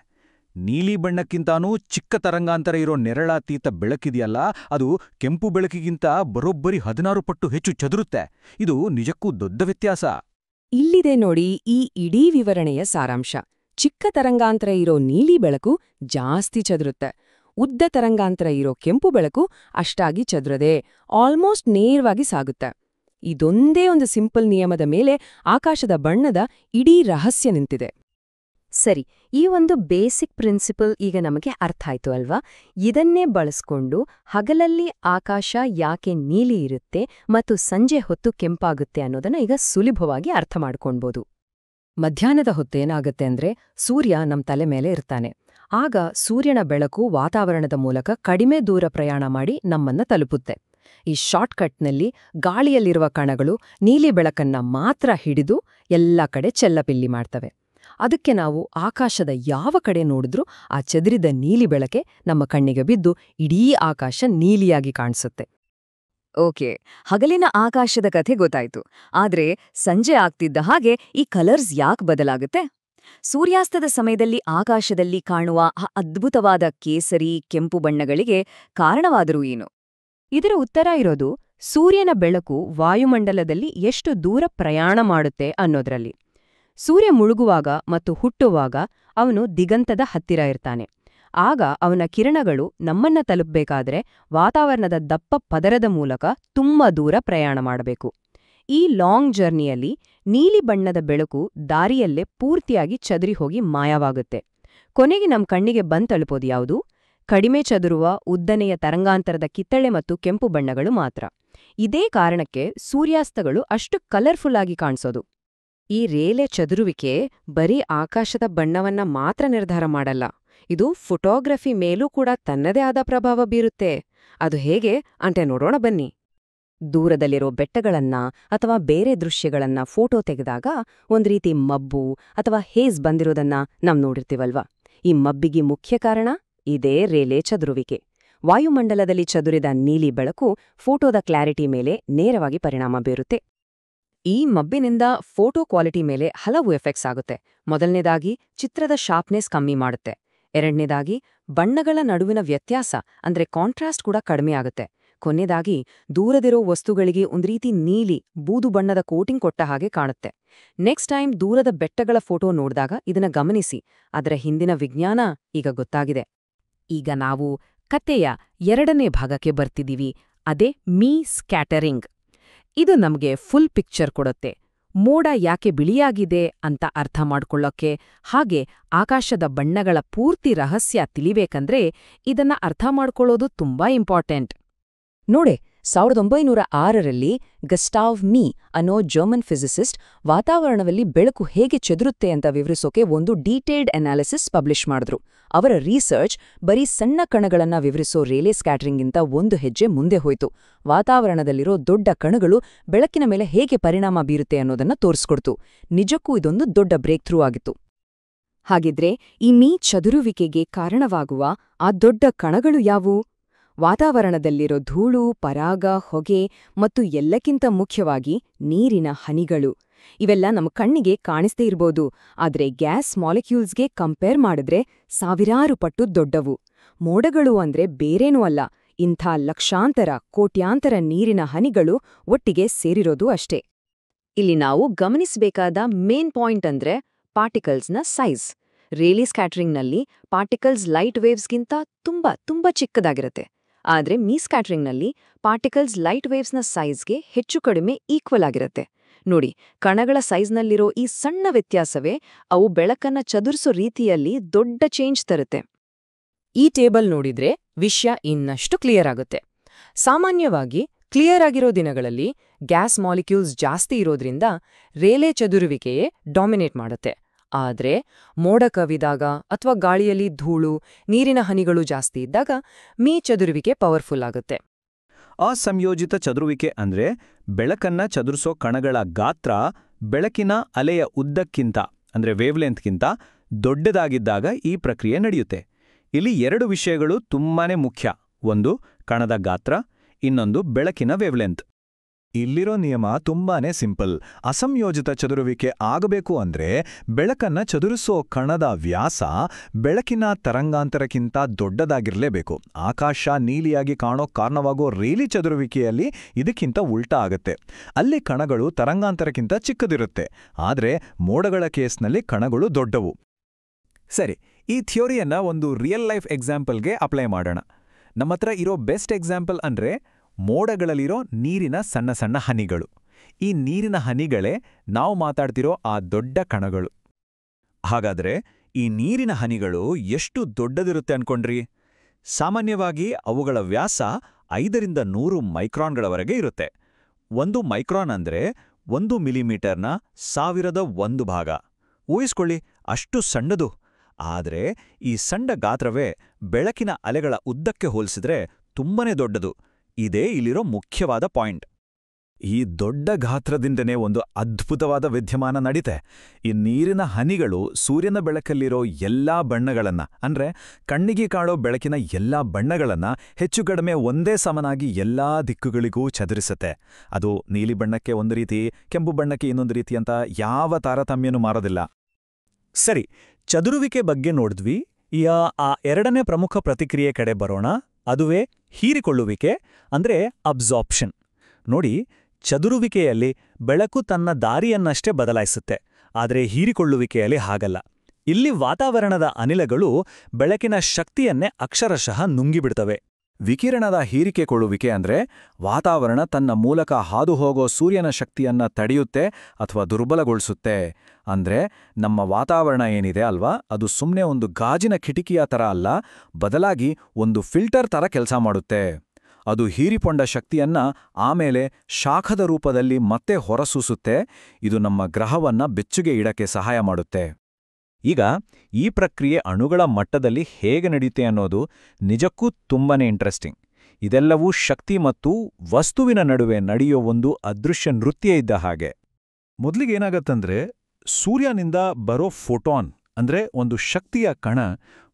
ನೀಲಿ ಬಣ್ಣಕ್ಕಿಂತಾನೂ ಚಿಕ್ಕ ತರಂಗಾಂತರ ಇರೋ ನೆರಳಾತೀತ ಬೆಳಕಿದೆಯಲ್ಲ, ಅದು ಕೆಂಪು ಬೆಳಕಿಗಿಂತ ಬರೋಬ್ಬರಿ 16 ಪಟ್ಟು ಹೆಚ್ಚು ಚದುರುತ್ತೆ. ಇದು ನಿಜಕ್ಕೂ ದೊಡ್ಡ ವ್ಯತ್ಯಾಸ. ಇಲ್ಲಿದೆ ನೋಡಿ ಈ ಇಡೀ ವಿವರಣೆಯ ಸಾರಾಂಶ. ಚಿಕ್ಕ ತರಂಗಾಂತರ ಇರೋ ನೀಲಿ ಬೆಳಕು ಜಾಸ್ತಿ ಚದುರುತ್ತೆ. ಉದ್ದ ತರಂಗಾಂತರ ಇರೋ ಕೆಂಪು ಬೆಳಕು ಅಷ್ಟಾಗಿ ಚದುರದೆ ಆಲ್ಮೋಸ್ಟ್ ನೇರವಾಗಿ ಸಾಗುತ್ತೆ. ಇದೊಂದೇ ಒಂದು ಸಿಂಪಲ್ ನಿಯಮದ ಮೇಲೆ ಆಕಾಶದ ಬಣ್ಣದ ಇಡೀ ರಹಸ್ಯ ನಿಂತಿದೆ. ಸರಿ, ಈ ಒಂದು ಬೇಸಿಕ್ ಪ್ರಿನ್ಸಿಪಲ್ ಈಗ ನಮಗೆ ಅರ್ಥ ಆಯ್ತು ಅಲ್ವಾ? ಇದನ್ನೇ ಬಳಸ್ಕೊಂಡು ಹಗಲಲ್ಲಿ ಆಕಾಶ ಯಾಕೆ ನೀಲಿ ಇರುತ್ತೆ ಮತ್ತು ಸಂಜೆ ಹೊತ್ತು ಕೆಂಪಾಗುತ್ತೆ ಅನ್ನೋದನ್ನ ಈಗ ಸುಲಭವಾಗಿ ಅರ್ಥ ಮಾಡ್ಕೊಳ್ಬೋದು. ಮಧ್ಯಾಹ್ನದ ಹೊತ್ತೇನಾಗತ್ತೆ ಅಂದ್ರೆ ಸೂರ್ಯ ನಮ್ ತಲೆ ಮೇಲೆ ಇರ್ತಾನೆ. ಆಗ ಸೂರ್ಯನ ಬೆಳಕು ವಾತಾವರಣದ ಮೂಲಕ ಕಡಿಮೆ ದೂರ ಪ್ರಯಾಣ ಮಾಡಿ ನಮ್ಮನ್ನ ತಲುಪುತ್ತೆ. ಈ ಶಾರ್ಟ್ಕಟ್ನಲ್ಲಿ ಗಾಳಿಯಲ್ಲಿರುವ ಕಣಗಳು ನೀಲಿ ಬೆಳಕನ್ನ ಮಾತ್ರ ಹಿಡಿದು ಎಲ್ಲ ಕಡೆ ಚೆಲ್ಲಪಿಲ್ಲಿ ಮಾಡ್ತವೆ. ಅದಕ್ಕೆ ನಾವು ಆಕಾಶದ ಯಾವ ಕಡೆ ನೋಡಿದ್ರೂ ಆ ಚದುರಿದ ನೀಲಿ ಬೆಳಕೆ ನಮ್ಮ ಕಣ್ಣಿಗೆ ಬಿದ್ದು ಇಡೀ ಆಕಾಶ ನೀಲಿಯಾಗಿ ಕಾಣಿಸುತ್ತೆ. ಓಕೆ, ಹಗಲಿನ ಆಕಾಶದ ಕಥೆ ಗೊತ್ತಾಯ್ತು. ಆದ್ರೆ ಸಂಜೆ ಆಗ್ತಿದ್ದ ಹಾಗೆ ಈ ಕಲರ್ಸ್ ಯಾಕೆ ಬದಲಾಗುತ್ತೆ? ಸೂರ್ಯಾಸ್ತದ ಸಮಯದಲ್ಲಿ ಆಕಾಶದಲ್ಲಿ ಕಾಣುವ ಆ ಅದ್ಭುತವಾದ ಕೇಸರಿ, ಕೆಂಪು ಬಣ್ಣಗಳಿಗೆ ಕಾರಣವಾದರೂ ಏನು? ಇದರ ಉತ್ತರ ಇರೋದು ಸೂರ್ಯನ ಬೆಳಕು ವಾಯುಮಂಡಲದಲ್ಲಿ ಎಷ್ಟು ದೂರ ಪ್ರಯಾಣ ಮಾಡುತ್ತೆ ಅನ್ನೋದ್ರಲ್ಲಿ. ಸೂರ್ಯ ಮುಳುಗುವಾಗ ಮತ್ತು ಹುಟ್ಟುವಾಗ ಅವನು ದಿಗಂತದ ಹತ್ತಿರ ಇರ್ತಾನೆ. ಆಗ ಅವನ ಕಿರಣಗಳು ನಮ್ಮನ್ನ ತಲುಪಬೇಕಾದ್ರೆ ವಾತಾವರಣದ ದಪ್ಪ ಪದರದ ಮೂಲಕ ತುಂಬಾ ದೂರ ಪ್ರಯಾಣ ಮಾಡಬೇಕು. ಈ ಲಾಂಗ್ ಜರ್ನಿಯಲ್ಲಿ ನೀಲಿ ಬಣ್ಣದ ಬೆಳಕು ದಾರಿಯಲ್ಲೇ ಪೂರ್ತಿಯಾಗಿ ಚದುರಿ ಹೋಗಿ ಮಾಯವಾಗುತ್ತೆ. ಕೊನೆಗೆ ನಮ್ಮ ಕಣ್ಣಿಗೆ ಬಂದ್ ತಲುಪೋದು ಯಾವುದು? ಕಡಿಮೆ ಚದುರುವ ಉದ್ದನೆಯ ತರಂಗಾಂತರದ ಕಿತ್ತಳೆ ಮತ್ತು ಕೆಂಪು ಬಣ್ಣಗಳು ಮಾತ್ರ. ಇದೇ ಕಾರಣಕ್ಕೆ ಸೂರ್ಯಾಸ್ತಗಳು ಅಷ್ಟು ಕಲರ್ಫುಲ್ ಆಗಿ ಕಾಣಿಸೋದು. ಈ ರೇಲೆ ಚದುರುವಿಕೆ ಬರೀ ಆಕಾಶದ ಬಣ್ಣವನ್ನ ಮಾತ್ರ ನಿರ್ಧಾರ ಮಾಡಲ್ಲ, ಇದು ಫೋಟೋಗ್ರಫಿ ಮೇಲೂ ಕೂಡ ತನ್ನದೇ ಆದ ಪ್ರಭಾವ ಬೀರುತ್ತೆ. ಅದು ಹೇಗೆ ಅಂತ ನೋಡೋಣ ಬನ್ನಿ. ದೂರದಲ್ಲಿರೋ ಬೆಟ್ಟಗಳನ್ನ ಅಥವಾ ಬೇರೆ ದೃಶ್ಯಗಳನ್ನ ಫೋಟೋ ತೆಗೆದಾಗ ಒಂದ್ ರೀತಿ ಮಬ್ಬು ಅಥವಾ ಹೇಸ್ ಬಂದಿರೋದನ್ನ ನಾವ್ ನೋಡಿರ್ತೀವಲ್ವಾ? ಈ ಮಬ್ಬಿಗೆ ಮುಖ್ಯ ಕಾರಣ ಇದೇ ರೇಲೆ ಚದುರುವಿಕೆ. ವಾಯುಮಂಡಲದಲ್ಲಿ ಚದುರಿದ ನೀಲಿ ಬೆಳಕು ಫೋಟೋದ ಕ್ಲಾರಿಟಿ ಮೇಲೆ ನೇರವಾಗಿ ಪರಿಣಾಮ ಬೀರುತ್ತೆ. ಈ ಮಬ್ಬಿನಿಂದ ಫೋಟೋ ಕ್ವಾಲಿಟಿ ಮೇಲೆ ಹಲವು ಎಫೆಕ್ಟ್ಸ್ ಆಗುತ್ತೆ. ಮೊದಲನೇದಾಗಿ ಚಿತ್ರದ ಶಾರ್ಪ್ನೆಸ್ ಕಮ್ಮಿ ಮಾಡುತ್ತೆ. ಎರಡನೇದಾಗಿ ಬಣ್ಣಗಳ ನಡುವಿನ ವ್ಯತ್ಯಾಸ ಅಂದ್ರೆ ಕಾಂಟ್ರಾಸ್ಟ್ ಕೂಡ ಕಡಿಮೆ ಆಗುತ್ತೆ. ಕೊನೆಯದಾಗಿ ದೂರದಿರೋ ವಸ್ತುಗಳಿಗೆ ಒಂದ್ ರೀತಿ ನೀಲಿ ಬೂದು ಬಣ್ಣದ ಕೋಟಿಂಗ್ ಕೊಟ್ಟ ಹಾಗೆ ಕಾಣುತ್ತೆ. ನೆಕ್ಸ್ಟ್ ಟೈಮ್ ದೂರದ ಬೆಟ್ಟಗಳ ಫೋಟೋ ನೋಡಿದಾಗ ಇದನ್ನ ಗಮನಿಸಿ. ಅದರ ಹಿಂದಿನ ವಿಜ್ಞಾನ ಈಗ ಗೊತ್ತಾಗಿದೆ. ಈಗ ನಾವು ಕತೆಯ 2ನೇ ಭಾಗಕ್ಕೆ ಬರ್ತಿದೀವಿ. ಅದೇ ಮೀ ಸ್ಕ್ಯಾಟರಿಂಗ್. ಇದು ನಮ್ಗೆ ಫುಲ್ ಪಿಕ್ಚರ್ ಕೊಡುತ್ತೆ. ಮೋಡ ಯಾಕೆ ಬಿಳಿಯಾಗಿದೆ ಅಂತ ಅರ್ಥ ಮಾಡ್ಕೊಳ್ಳೋಕೆ, ಹಾಗೆ ಆಕಾಶದ ಬಣ್ಣಗಳ ಪೂರ್ತಿ ರಹಸ್ಯ ತಿಳಿಬೇಕಂದ್ರೆ ಇದನ್ನ ಅರ್ಥ ಮಾಡ್ಕೊಳ್ಳೋದು ತುಂಬಾ ಇಂಪಾರ್ಟೆಂಟ್. ನೋಡೆ, 1906ರಲ್ಲಿ ಗಸ್ಟಾವ್ ಮೀ ಅನ್ನೋ ಜರ್ಮನ್ ಫಿಸಿಸಿಸ್ಟ್ ವಾತಾವರಣದಲ್ಲಿ ಬೆಳಕು ಹೇಗೆ ಚೆದುರುತ್ತೆ ಅಂತ ವಿವರಿಸೋಕೆ ಒಂದು ಡೀಟೇಲ್ಡ್ ಅನಾಲಿಸಿಸ್ ಪಬ್ಲಿಷ್ ಮಾಡಿದ್ರು. ಅವರ ರಿಸರ್ಚ್ ಬರೀ ಸಣ್ಣ ಕಣಗಳನ್ನ ವಿವರಿಸೋ ರೇಲೆ ಸ್ಕ್ಯಾಟರಿಂಗಿಂತ ಒಂದು ಹೆಜ್ಜೆ ಮುಂದೆ ಹೋಯ್ತು. ವಾತಾವರಣದಲ್ಲಿರೋ ದೊಡ್ಡ ಕಣಗಳು ಬೆಳಕಿನ ಮೇಲೆ ಹೇಗೆ ಪರಿಣಾಮ ಬೀರುತ್ತೆ ಅನ್ನೋದನ್ನ ತೋರಿಸ್ಕೊಡ್ತು. ನಿಜಕ್ಕೂ ಇದೊಂದು ದೊಡ್ಡ ಬ್ರೇಕ್ ಥ್ರೂ ಆಗಿತ್ತು. ಹಾಗಿದ್ರೆ ಈ ಮೀ ಚದುರುವಿಕೆಗೆ ಕಾರಣವಾಗುವ ಆ ದೊಡ್ಡ ಕಣಗಳು ಯಾವುವು? ವಾತಾವರಣದಲ್ಲಿರೋ ಧೂಳು, ಪರಾಗ, ಹೊಗೆ ಮತ್ತು ಎಲ್ಲಕ್ಕಿಂತ ಮುಖ್ಯವಾಗಿ ನೀರಿನ ಹನಿಗಳು. ಇವೆಲ್ಲ ನಮ್ಮ ಕಣ್ಣಿಗೆ ಕಾಣಿಸ್ದೇ ಇರ್ಬೋದು, ಆದ್ರೆ ಗ್ಯಾಸ್ ಮಾಲಿಕ್ಯೂಲ್ಸ್ಗೆ ಕಂಪೇರ್ ಮಾಡಿದ್ರೆ ಸಾವಿರಾರು ಪಟ್ಟು ದೊಡ್ಡವು. ಮೋಡಗಳು ಅಂದ್ರೆ ಬೇರೇನೂ ಅಲ್ಲ, ಇಂಥ ಲಕ್ಷಾಂತರ ಕೋಟ್ಯಾಂತರ ನೀರಿನ ಹನಿಗಳು ಒಟ್ಟಿಗೆ ಸೇರಿರೋದು ಅಷ್ಟೇ. ಇಲ್ಲಿ ನಾವು ಗಮನಿಸಬೇಕಾದ ಮೇನ್ ಪಾಯಿಂಟ್ ಅಂದ್ರೆ ಪಾರ್ಟಿಕಲ್ಸ್ನ ಸೈಜ್. ರೇಲಿ ಸ್ಕ್ಯಾಟರಿಂಗ್ನಲ್ಲಿ ಪಾರ್ಟಿಕಲ್ಸ್ ಲೈಟ್ ವೇವ್ಸ್ಗಿಂತ ತುಂಬಾ ಚಿಕ್ಕದಾಗಿರುತ್ತೆ. ಆದ್ರೆ ಮೀ ಸ್ಕ್ಯಾಟರಿಂಗ್ನಲ್ಲಿ ಪಾರ್ಟಿಕಲ್ಸ್ ಲೈಟ್ ವೇವ್ಸ್ನ ಸೈಜ್ಗೆ ಹೆಚ್ಚು ಕಡಿಮೆ ಈಕ್ವಲ್ ಆಗಿರುತ್ತೆ. ನೋಡಿ, ಕಣಗಳ ಸೈಜ್ನಲ್ಲಿರೋ ಈ ಸಣ್ಣ ವ್ಯತ್ಯಾಸವೇ ಅವು ಬೆಳಕನ್ನ ಚದುರಿಸೋ ರೀತಿಯಲ್ಲಿ ದೊಡ್ಡ ಚೇಂಜ್ ತರುತ್ತೆ. ಈ ಟೇಬಲ್ ನೋಡಿದ್ರೆ ವಿಷಯ ಇನ್ನಷ್ಟು ಕ್ಲಿಯರ್ ಆಗುತ್ತೆ. ಸಾಮಾನ್ಯವಾಗಿ ಕ್ಲಿಯರ್ ಆಗಿರೋ ದಿನಗಳಲ್ಲಿ ಗ್ಯಾಸ್ ಮಾಲಿಕ್ಯೂಲ್ಸ್ ಜಾಸ್ತಿ ಇರೋದ್ರಿಂದ ರೇಲೆ ಚದುರುವಿಕೆಯೇ ಡಾಮಿನೇಟ್ ಮಾಡುತ್ತೆ. ಆದ್ರೆ ಮೋಡ ಕವಿದಾಗ ಅಥವಾ ಗಾಳಿಯಲ್ಲಿ ಧೂಳು, ನೀರಿನ ಹನಿಗಳು ಜಾಸ್ತಿ ಇದ್ದಾಗ ಮೀ ಚದುರುವಿಕೆ ಪವರ್ಫುಲ್ ಆಗುತ್ತೆ. ಅಸಂಯೋಜಿತ ಚದುರುವಿಕೆ ಅಂದ್ರೆ ಬೆಳಕನ್ನ ಚದುರಿಸೋ ಕಣಗಳ ಗಾತ್ರ ಬೆಳಕಿನ ಅಲೆಯ ಉದ್ದಕ್ಕಿಂತ ಅಂದ್ರೆ ವೇವ್ಲೆಂತ್ಗಿಂತ ದೊಡ್ಡದಾಗಿದ್ದಾಗ ಈ ಪ್ರಕ್ರಿಯೆ ನಡೆಯುತ್ತೆ. ಇಲ್ಲಿ ಎರಡು ವಿಷಯಗಳು ತುಂಬಾನೇ ಮುಖ್ಯ. ಒಂದು ಕಣದ ಗಾತ್ರ, ಇನ್ನೊಂದು ಬೆಳಕಿನ ವೇವ್ಲೆಂತ್. ಇಲ್ಲಿರೋ ನಿಯಮ ತುಂಬಾನೇ ಸಿಂಪಲ್. ಅಸಂಯೋಜಿತ ಚದುರುವಿಕೆ ಆಗಬೇಕು ಅಂದ್ರೆ ಬೆಳಕನ್ನ ಚದುರಿಸೋ ಕಣದ ವ್ಯಾಸ ಬೆಳಕಿನ ತರಂಗಾಂತರಕ್ಕಿಂತ ದೊಡ್ಡದಾಗಿರಲೇಬೇಕು. ಆಕಾಶ ನೀಲಿಯಾಗಿ ಕಾಣೋ ಕಾರಣವಾಗೋ ರೇಲಿ ಚದುರುವಿಕೆಯಲ್ಲಿ ಇದಕ್ಕಿಂತ ಉಲ್ಟಾ ಆಗತ್ತೆ. ಅಲ್ಲಿ ಕಣಗಳು ತರಂಗಾಂತರಕ್ಕಿಂತ ಚಿಕ್ಕದಿರುತ್ತೆ, ಆದ್ರೆ ಮೋಡಗಳ ಕೇಸ್ನಲ್ಲಿ ಕಣಗಳು ದೊಡ್ಡವು. ಸರಿ, ಈ ಥಿಯೋರಿಯನ್ನ ಒಂದು ರಿಯಲ್ ಲೈಫ್ ಎಕ್ಸಾಂಪಲ್ಗೆ ಅಪ್ಲೈ ಮಾಡೋಣ. ನಮ್ಮತ್ರ ಇರೋ ಬೆಸ್ಟ್ ಎಕ್ಸಾಂಪಲ್ ಅಂದ್ರೆ ಮೋಡಗಳಲ್ಲಿರೋ ನೀರಿನ ಸಣ್ಣ ಸಣ್ಣ ಹನಿಗಳು. ಈ ನೀರಿನ ಹನಿಗಳೇ ನಾವು ಮಾತಾಡ್ತಿರೋ ಆ ದೊಡ್ಡ ಕಣಗಳು. ಹಾಗಾದ್ರೆ ಈ ನೀರಿನ ಹನಿಗಳು ಎಷ್ಟು ದೊಡ್ಡದಿರುತ್ತೆ ಅನ್ಕೊಂಡ್ರಿ? ಸಾಮಾನ್ಯವಾಗಿ ಅವುಗಳ ವ್ಯಾಸ 5ರಿಂದ 100 ಮೈಕ್ರಾನ್ಗಳವರೆಗೆ ಇರುತ್ತೆ. 1 ಮೈಕ್ರಾನ್ ಅಂದ್ರೆ 1 ಮಿಲಿಮೀಟರ್ನ 1001 ಭಾಗ. ಊಹಿಸ್ಕೊಳ್ಳಿ, ಅಷ್ಟು ಸಣ್ಣದು. ಆದ್ರೆ ಈ ಸಣ್ಣ ಗಾತ್ರವೇ ಬೆಳಕಿನ ಅಲೆಗಳ ಉದ್ದಕ್ಕೆ ಹೋಲಿಸಿದ್ರೆ ತುಂಬನೇ ದೊಡ್ಡದು. ಇದೇ ಇಲ್ಲಿರೋ ಮುಖ್ಯವಾದ ಪಾಯಿಂಟ್. ಈ ದೊಡ್ಡ ಗಾತ್ರದಿಂದನೇ ಒಂದು ಅದ್ಭುತವಾದ ವಿದ್ಯಮಾನ ನಡೀತೆ. ಈ ನೀರಿನ ಹನಿಗಳು ಸೂರ್ಯನ ಬೆಳಕಲ್ಲಿರೋ ಎಲ್ಲಾ ಬಣ್ಣಗಳನ್ನ ಅಂದ್ರೆ ಕಣ್ಣಿಗೆ ಕಾಣೋ ಬೆಳಕಿನ ಎಲ್ಲಾ ಬಣ್ಣಗಳನ್ನ ಹೆಚ್ಚು ಕಡಿಮೆ ಒಂದೇ ಸಮನಾಗಿ ಎಲ್ಲಾ ದಿಕ್ಕುಗಳಿಗೂ ಚದುರಿಸುತ್ತೆ. ಅದು ನೀಲಿ ಬಣ್ಣಕ್ಕೆ ಒಂದು ರೀತಿ, ಕೆಂಪು ಬಣ್ಣಕ್ಕೆ ಇನ್ನೊಂದು ರೀತಿ ಅಂತ ಯಾವ ತಾರತಮ್ಯನೂ ಮಾರೋದಿಲ್ಲ. ಸರಿ, ಚದುರುವಿಕೆ ಬಗ್ಗೆ ನೋಡಿದ್ವಿ. ಆ ಎರಡನೇ ಪ್ರಮುಖ ಪ್ರತಿಕ್ರಿಯೆ ಕಡೆ ಬರೋಣ. ಅದುವೇ ಹೀರಿಕೊಳ್ಳುವಿಕೆ ಅಂದ್ರೆ ಅಬ್ಸಾರ್ಪ್ಷನ್. ನೋಡಿ, ಚದುರುವಿಕೆಯಲ್ಲಿ ಬೆಳಕು ತನ್ನ ದಾರಿಯನ್ನಷ್ಟೇ ಬದಲಾಯಿಸುತ್ತೆ, ಆದರೆ ಹೀರಿಕೊಳ್ಳುವಿಕೆಯಲ್ಲಿ ಹಾಗಲ್ಲ. ಇಲ್ಲಿ ವಾತಾವರಣದ ಅನಿಲಗಳು ಬೆಳಕಿನ ಶಕ್ತಿಯನ್ನೇ ಅಕ್ಷರಶಃ ನುಂಗಿಬಿಡ್ತವೆ. ವಿಕಿರಣದ ಹೀರಿಕೆಕೊಳ್ಳುವಿಕೆ ಅಂದ್ರೆ ವಾತಾವರಣ ತನ್ನ ಮೂಲಕ ಹಾದು ಹೋಗೋ ಸೂರ್ಯನ ಶಕ್ತಿಯನ್ನ ತಡೆಯುತ್ತೆ ಅಥವಾ ದುರ್ಬಲಗೊಳಿಸುತ್ತೆ. ಅಂದ್ರೆ ನಮ್ಮ ವಾತಾವರಣ ಏನಿದೆ ಅಲ್ವಾ, ಅದು ಸುಮ್ಮನೆ ಒಂದು ಗಾಜಿನ ಕಿಟಕಿಯ ಥರ ಅಲ್ಲ, ಬದಲಾಗಿ ಒಂದು ಫಿಲ್ಟರ್ ಥರ ಕೆಲಸ ಮಾಡುತ್ತೆ. ಅದು ಹೀರಿಕೊಂಡ ಶಕ್ತಿಯನ್ನ ಆಮೇಲೆ ಶಾಖದ ರೂಪದಲ್ಲಿ ಮತ್ತೆ ಹೊರಸೂಸುತ್ತೆ. ಇದು ನಮ್ಮ ಗ್ರಹವನ್ನ ಬೆಚ್ಚಗೆ ಇಡಕ್ಕೆ ಸಹಾಯ ಮಾಡುತ್ತೆ. ಈಗ ಈ ಪ್ರಕ್ರಿಯೆ ಅಣುಗಳ ಮಟ್ಟದಲ್ಲಿ ಹೇಗೆ ನಡೆಯುತ್ತೆ ಅನ್ನೋದು ನಿಜಕ್ಕೂ ತುಂಬಾನೇ ಇಂಟ್ರೆಸ್ಟಿಂಗ್. ಇದೆಲ್ಲವೂ ಶಕ್ತಿ ಮತ್ತು ವಸ್ತುವಿನ ನಡುವೆ ನಡೆಯೋ ಒಂದು ಅದೃಶ್ಯ ನೃತ್ಯ ಇದ್ದ ಹಾಗೆ. ಮೊದಲಿಗೇನಾಗತ್ತಂದ್ರೆ, ಸೂರ್ಯನಿಂದ ಬರೋ ಫೋಟಾನ್ ಅಂದ್ರೆ ಒಂದು ಶಕ್ತಿಯ ಕಣ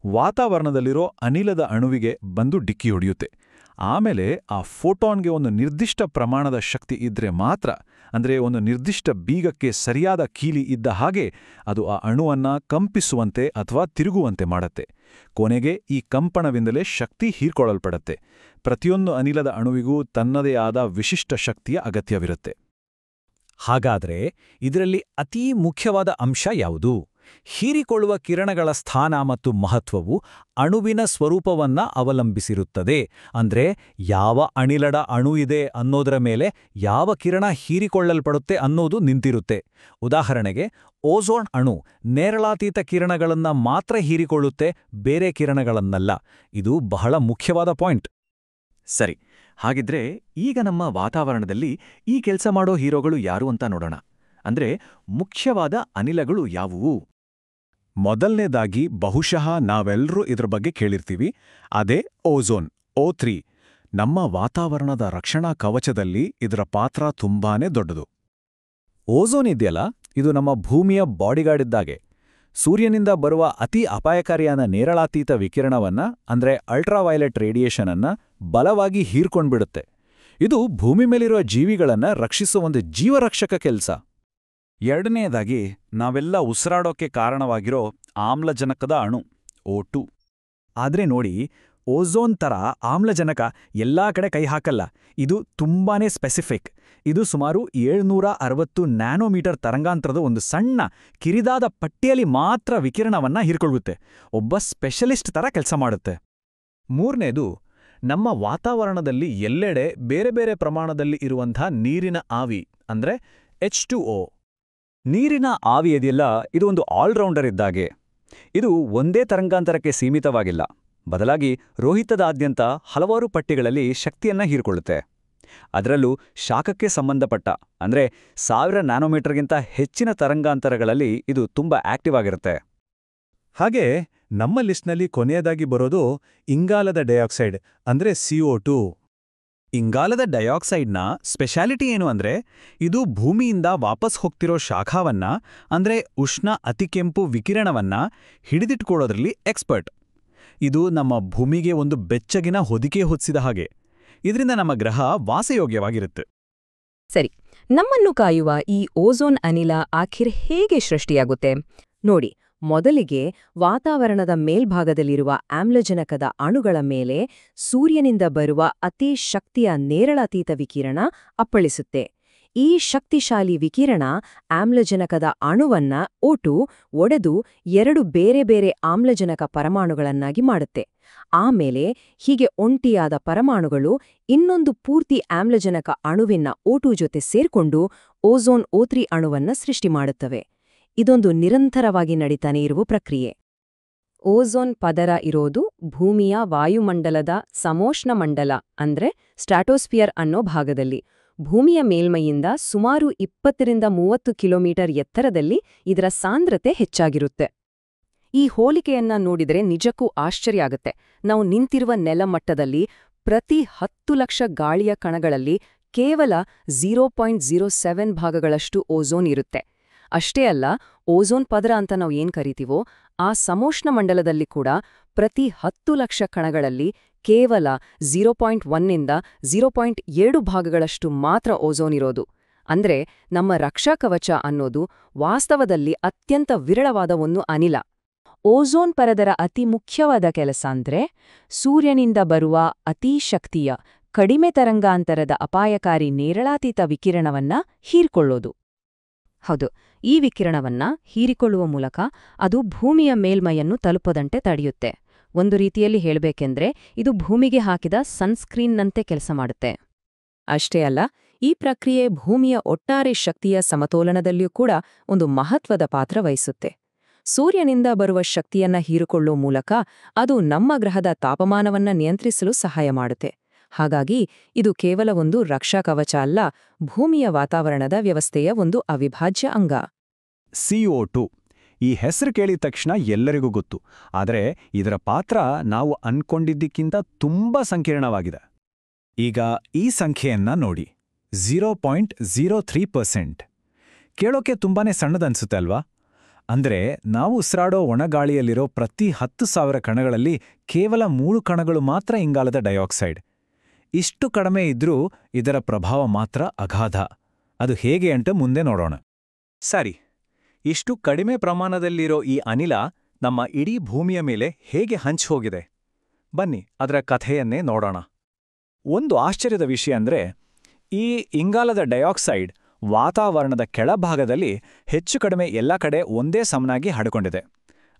ವಾತಾವರಣದಲ್ಲಿರೋ ಅನಿಲದ ಅಣುವಿಗೆ ಬಂದು ಡಿಕ್ಕಿ ಹೊಡೆಯುತ್ತೆ. ಆಮೇಲೆ ಆ ಫೋಟಾನ್ಗೆ ಒಂದು ನಿರ್ದಿಷ್ಟ ಪ್ರಮಾಣದ ಶಕ್ತಿ ಇದ್ರೆ ಮಾತ್ರ, ಅಂದ್ರೆ ಒಂದು ನಿರ್ದಿಷ್ಟ ಬೀಗಕ್ಕೆ ಸರಿಯಾದ ಕೀಲಿ ಇದ್ದ ಹಾಗೆ ಅದು ಆ ಅಣುವನ್ನ ಕಂಪಿಸುವಂತೆ ಅಥವಾ ತಿರುಗುವಂತೆ ಮಾಡತ್ತೆ. ಕೊನೆಗೆ ಈ ಕಂಪನವಿಂದಲೇ ಶಕ್ತಿ ಹೀರ್ಕೊಳ್ಳಲ್ಪಡತ್ತೆ. ಪ್ರತಿಯೊಂದು ಅನಿಲದ ಅಣುವಿಗೂ ತನ್ನದೇ ಆದ ವಿಶಿಷ್ಟ ಶಕ್ತಿಯ ಅಗತ್ಯವಿರುತ್ತೆ. ಹಾಗಾದ್ರೆ ಇದರಲ್ಲಿ ಅತೀ ಮುಖ್ಯವಾದ ಅಂಶ ಯಾವುದು? ಹೀರಿಕೊಳ್ಳುವ ಕಿರಣಗಳ ಸ್ಥಾನ ಮತ್ತು ಮಹತ್ವವು ಅಣುವಿನ ಸ್ವರೂಪವನ್ನ ಅವಲಂಬಿಸಿರುತ್ತದೆ. ಅಂದ್ರೆ ಯಾವ ಅನಿಲದ ಅಣು ಇದೆ ಅನ್ನೋದರ ಮೇಲೆ ಯಾವ ಕಿರಣ ಹೀರಿಕೊಳ್ಳಲ್ಪಡುತ್ತೆ ಅನ್ನೋದು ನಿಂತಿರುತ್ತೆ. ಉದಾಹರಣೆಗೆ, ಓಝೋನ್ ಅಣು ನೇರಳಾತೀತ ಕಿರಣಗಳನ್ನ ಮಾತ್ರ ಹೀರಿಕೊಳ್ಳುತ್ತೆ, ಬೇರೆ ಕಿರಣಗಳನ್ನಲ್ಲ. ಇದು ಬಹಳ ಮುಖ್ಯವಾದ ಪಾಯಿಂಟ್. ಸರಿ, ಹಾಗಿದ್ರೆ ಈಗ ನಮ್ಮ ವಾತಾವರಣದಲ್ಲಿ ಈ ಕೆಲಸ ಮಾಡೋ ಹೀರೋಗಳು ಯಾರು ಅಂತ ನೋಡೋಣ. ಅಂದ್ರೆ ಮುಖ್ಯವಾದ ಅನಿಲಗಳು ಯಾವುವು? ಮೊದಲನೇದಾಗಿ ಬಹುಶಃ ನಾವೆಲ್ಲರೂ ಇದ್ರ ಬಗ್ಗೆ ಕೇಳಿರ್ತೀವಿ. ಅದೇ ಓಝೋನ್, O3. ನಮ್ಮ ವಾತಾವರಣದ ರಕ್ಷಣಾ ಕವಚದಲ್ಲಿ ಇದರ ಪಾತ್ರ ತುಂಬಾನೇ ದೊಡ್ಡದು. ಓಝೋನ್ ಇದೆಯಲ್ಲ, ಇದು ನಮ್ಮ ಭೂಮಿಯ ಬಾಡಿಗಾರ್ಡ್ ಇದ್ದಾಗೆ. ಸೂರ್ಯನಿಂದ ಬರುವ ಅತಿ ಅಪಾಯಕಾರಿಯಾದ ನೇರಳಾತೀತ ವಿಕಿರಣವನ್ನ ಅಂದ್ರೆ ಅಲ್ಟ್ರಾವೈಲೆಟ್ ರೇಡಿಯೇಷನ್ ಅನ್ನ ಬಲವಾಗಿ ಹೀರ್ಕೊಂಡ್ಬಿಡುತ್ತೆ. ಇದು ಭೂಮಿ ಮೇಲಿರುವ ಜೀವಿಗಳನ್ನ ರಕ್ಷಿಸುವ ಒಂದು ಜೀವರಕ್ಷಕ ಕೆಲಸ. ಎರಡನೆಯದಾಗಿ ನಾವೆಲ್ಲ ಉಸಿರಾಡೋಕೆ ಕಾರಣವಾಗಿರೋ ಆಮ್ಲಜನಕದ ಅಣು O2. ಆದ್ರೆ ನೋಡಿ, ಓಝೋನ್ ಥರ ಆಮ್ಲಜನಕ ಎಲ್ಲಾ ಕಡೆ ಕೈ ಹಾಕಲ್ಲ. ಇದು ತುಂಬಾನೇ ಸ್ಪೆಸಿಫಿಕ್. ಇದು ಸುಮಾರು 760 ನ್ಯಾನೋಮೀಟರ್ ತರಂಗಾಂತರದ ಒಂದು ಸಣ್ಣ ಕಿರಿದಾದ ಪಟ್ಟಿಯಲ್ಲಿ ಮಾತ್ರ ವಿಕಿರಣವನ್ನ ಹೀರ್ಕೊಳ್ಳುತ್ತೆ. ಒಬ್ಬ ಸ್ಪೆಷಲಿಸ್ಟ್ ಥರ ಕೆಲಸ ಮಾಡುತ್ತೆ. ಮೂರನೇದು, ನಮ್ಮ ವಾತಾವರಣದಲ್ಲಿ ಎಲ್ಲೆಡೆ ಬೇರೆ ಬೇರೆ ಪ್ರಮಾಣದಲ್ಲಿ ಇರುವಂಥ ನೀರಿನ ಆವಿ ಅಂದ್ರೆ H2O. ನೀರಿನ ಆವಿ ಇದೆಯಲ್ಲ, ಇದು ಒಂದು ಆಲ್ರೌಂಡರ್ ಇದ್ದಾಗೆ. ಇದು ಒಂದೇ ತರಂಗಾಂತರಕ್ಕೆ ಸೀಮಿತವಾಗಿಲ್ಲ, ಬದಲಾಗಿ ರೋಹಿತದಾದ್ಯಂತ ಹಲವಾರು ಪಟ್ಟಿಗಳಲ್ಲಿ ಶಕ್ತಿಯನ್ನ ಹೀರಿಕೊಳ್ಳುತ್ತೆ. ಅದರಲ್ಲೂ ಶಾಖಕ್ಕೆ ಸಂಬಂಧಪಟ್ಟ ಅಂದ್ರೆ 1000 ನ್ಯಾನೋಮೀಟರ್ಗಿಂತ ಹೆಚ್ಚಿನ ತರಂಗಾಂತರಗಳಲ್ಲಿ ಇದು ತುಂಬಾ ಆಕ್ಟಿವ್ ಆಗಿರುತ್ತೆ. ಹಾಗೆ ನಮ್ಮ ಲಿಸ್ಟ್ನಲ್ಲಿ ಕೊನೆಯದಾಗಿ ಬರೋದು ಇಂಗಾಲದ ಡೈಆಕ್ಸೈಡ್ ಅಂದ್ರೆ CO2. ಇಂಗಾಲದ ಡೈಆಕ್ಸೈಡ್ನ ಸ್ಪೆಷಾಲಿಟಿ ಏನು ಅಂದ್ರೆ, ಇದು ಭೂಮಿಯಿಂದ ವಾಪಸ್ ಹೋಗ್ತಿರೋ ಶಾಖವನ್ನ ಅಂದ್ರೆ ಉಷ್ಣ ಅತಿಕೆಂಪು ವಿಕಿರಣವನ್ನ ಹಿಡಿದಿಟ್ಕೊಳ್ಳೋದ್ರಲ್ಲಿ ಎಕ್ಸ್ಪರ್ಟ್. ಇದು ನಮ್ಮ ಭೂಮಿಗೆ ಒಂದು ಬೆಚ್ಚಗಿನ ಹೊದಿಕೆ ಹೊದಿಸಿದ ಹಾಗೆ. ಇದರಿಂದ ನಮ್ಮ ಗ್ರಹ ವಾಸಯೋಗ್ಯವಾಗಿರುತ್ತೆ. ಸರಿ, ನಮ್ಮನ್ನು ಕಾಯುವ ಈ ಓಝೋನ್ ಅನಿಲ ಆಖಿರ್ ಹೇಗೆ ಸೃಷ್ಟಿಯಾಗುತ್ತೆ ನೋಡಿ. ಮೊದಲಿಗೆ ವಾತಾವರಣದ ಮೇಲ್ಭಾಗದಲ್ಲಿರುವ ಆಮ್ಲಜನಕದ ಅಣುಗಳ ಮೇಲೆ ಸೂರ್ಯನಿಂದ ಬರುವ ಅತಿ ಶಕ್ತಿಯ ನೇರಳಾತೀತ ವಿಕಿರಣ ಅಪ್ಪಳಿಸುತ್ತೆ. ಈ ಶಕ್ತಿಶಾಲಿ ವಿಕಿರಣ ಆಮ್ಲಜನಕದ ಅಣುವನ್ನ O2 ಒಡೆದು 2 ಬೇರೆ ಬೇರೆ ಆಮ್ಲಜನಕ ಪರಮಾಣುಗಳನ್ನಾಗಿ ಮಾಡುತ್ತೆ. ಆಮೇಲೆ ಹೀಗೆ ಒಂಟಿಯಾದ ಪರಮಾಣುಗಳು ಇನ್ನೊಂದು ಪೂರ್ತಿ ಆಮ್ಲಜನಕ ಅಣುವಿನ O2 ಜೊತೆ ಸೇರ್ಕೊಂಡು ಓಝೋನ್ O3 ಅಣುವನ್ನ ಸೃಷ್ಟಿ ಮಾಡುತ್ತವೆ. ಇದೊಂದು ನಿರಂತರವಾಗಿ ನಡೀತಾನೆ ಇರುವ ಪ್ರಕ್ರಿಯೆ. ಓಝೋನ್ ಪದರ ಇರೋದು ಭೂಮಿಯ ವಾಯುಮಂಡಲದ ಸಮೋಷ್ಣ ಮಂಡಲ ಅಂದ್ರೆ ಸ್ಟ್ರಾಟೋಸ್ಫಿಯರ್ ಅನ್ನೋ ಭಾಗದಲ್ಲಿ. ಭೂಮಿಯ ಮೇಲ್ಮೈಯಿಂದ ಸುಮಾರು 20ರಿಂದ 30 ಕಿಲೋಮೀಟರ್ ಎತ್ತರದಲ್ಲಿ ಇದರ ಸಾಂದ್ರತೆ ಹೆಚ್ಚಾಗಿರುತ್ತೆ. ಈ ಹೋಲಿಕೆಯನ್ನ ನೋಡಿದ್ರೆ ನಿಜಕ್ಕೂ ಆಶ್ಚರ್ಯ ಆಗುತ್ತೆ. ನಾವು ನಿಂತಿರುವ ನೆಲಮಟ್ಟದಲ್ಲಿ ಪ್ರತಿ 10 ಲಕ್ಷ ಗಾಳಿಯ ಕಣಗಳಲ್ಲಿ ಕೇವಲ 0.07 ಭಾಗಗಳಷ್ಟು ಓಝೋನ್ ಇರುತ್ತೆ. ಅಷ್ಟೇ ಅಲ್ಲ, ಓಝೋನ್ ಪದರ ಅಂತ ನಾವು ಏನ್ ಕರಿತೀವೋ ಆ ಸಮೋಷ್ಣ ಮಂಡಲದಲ್ಲಿ ಕೂಡ ಪ್ರತಿ 10 ಲಕ್ಷ ಕಣಗಳಲ್ಲಿ ಕೇವಲ 0.1ನಿಂದ 0.7 ಭಾಗಗಳಷ್ಟು ಮಾತ್ರ ಓಝೋನ್ ಇರೋದು. ಅಂದ್ರೆ ನಮ್ಮ ರಕ್ಷಾ ಕವಚ ಅನ್ನೋದು ವಾಸ್ತವದಲ್ಲಿ ಅತ್ಯಂತ ವಿರಳವಾದ ಒಂದು ಅನಿಲ. ಓಝೋನ್ ಪರದರ ಅತಿ ಮುಖ್ಯವಾದ ಕೆಲಸ ಅಂದ್ರೆ ಸೂರ್ಯನಿಂದ ಬರುವ ಅತೀ ಶಕ್ತಿಯ ಕಡಿಮೆ ತರಂಗಾಂತರದ ಅಪಾಯಕಾರಿ ನೇರಳಾತೀತ ವಿಕಿರಣವನ್ನ ಹೀರ್ಕೊಳ್ಳೋದು. ಹೌದು, ಈ ವಿಕಿರಣವನ್ನ ಹೀರಿಕೊಳ್ಳುವ ಮೂಲಕ ಅದು ಭೂಮಿಯ ಮೇಲ್ಮೈಯನ್ನು ತಲುಪದಂತೆ ತಡೆಯುತ್ತೆ. ಒಂದು ರೀತಿಯಲ್ಲಿ ಹೇಳಬೇಕೆಂದ್ರೆ ಇದು ಭೂಮಿಗೆ ಹಾಕಿದ ಸನ್ಸ್ಕ್ರೀನ್ನಂತೆ ಕೆಲಸ ಮಾಡುತ್ತೆ. ಅಷ್ಟೇ ಅಲ್ಲ, ಈ ಪ್ರಕ್ರಿಯೆ ಭೂಮಿಯ ಒಟ್ಟಾರೆ ಶಕ್ತಿಯ ಸಮತೋಲನದಲ್ಲಿಯೂ ಕೂಡ ಒಂದು ಮಹತ್ವದ ಪಾತ್ರ ವಹಿಸುತ್ತೆ. ಸೂರ್ಯನಿಂದ ಬರುವ ಶಕ್ತಿಯನ್ನ ಹೀರಿಕೊಳ್ಳುವ ಮೂಲಕ ಅದು ನಮ್ಮ ಗ್ರಹದ ತಾಪಮಾನವನ್ನ ನಿಯಂತ್ರಿಸಲು ಸಹಾಯ ಮಾಡುತ್ತೆ. ಹಾಗಾಗಿ ಇದು ಕೇವಲ ಒಂದು ರಕ್ಷಾ ಕವಚ ಅಲ್ಲ, ಭೂಮಿಯ ವಾತಾವರಣದ ವ್ಯವಸ್ಥೆಯ ಒಂದು ಅವಿಭಾಜ್ಯ ಅಂಗ. CO2 ಈ ಹೆಸರು ಕೇಳಿದ ತಕ್ಷಣ ಎಲ್ಲರಿಗೂ ಗೊತ್ತು. ಆದರೆ ಇದರ ಪಾತ್ರ ನಾವು ಅನ್ಕೊಂಡಿದ್ದಕ್ಕಿಂತ ತುಂಬಾ ಸಂಕೀರ್ಣವಾಗಿದೆ. ಈಗ ಈ ಸಂಖ್ಯೆಯನ್ನ ನೋಡಿ, 0.03%. ಕೇಳೋಕೆ ತುಂಬಾನೇ ಸಣ್ಣದನ್ಸುತ್ತೆ ಅಲ್ವಾ? ಅಂದ್ರೆ ನಾವು ಉಸಿರಾಡೋ ಒಣಗಾಳಿಯಲ್ಲಿರೋ ಪ್ರತಿ 10,000 ಕಣಗಳಲ್ಲಿ ಕೇವಲ 3 ಕಣಗಳು ಮಾತ್ರ ಇಂಗಾಲದ ಡೈಆಕ್ಸೈಡ್. ಇಷ್ಟು ಕಡಿಮೆ ಇದ್ರೂ ಇದರ ಪ್ರಭಾವ ಮಾತ್ರ ಅಗಾಧ. ಅದು ಹೇಗೆ ಅಂತ ಮುಂದೆ ನೋಡೋಣ. ಸರಿ, ಇಷ್ಟು ಕಡಿಮೆ ಪ್ರಮಾಣದಲ್ಲಿರೋ ಈ ಅನಿಲ ನಮ್ಮ ಇಡೀ ಭೂಮಿಯ ಮೇಲೆ ಹೇಗೆ ಹಂಚಿ ಹೋಗಿದೆ? ಬನ್ನಿ ಅದರ ಕಥೆಯನ್ನೇ ನೋಡೋಣ. ಒಂದು ಆಶ್ಚರ್ಯದ ವಿಷಯ ಅಂದ್ರೆ, ಈ ಇಂಗಾಲದ ಡೈಆಕ್ಸೈಡ್ ವಾತಾವರಣದ ಕೆಳಭಾಗದಲ್ಲಿ ಹೆಚ್ಚು ಕಡಿಮೆ ಎಲ್ಲ ಕಡೆ ಒಂದೇ ಸಮನಾಗಿ ಹರಡಿಕೊಂಡಿದೆ.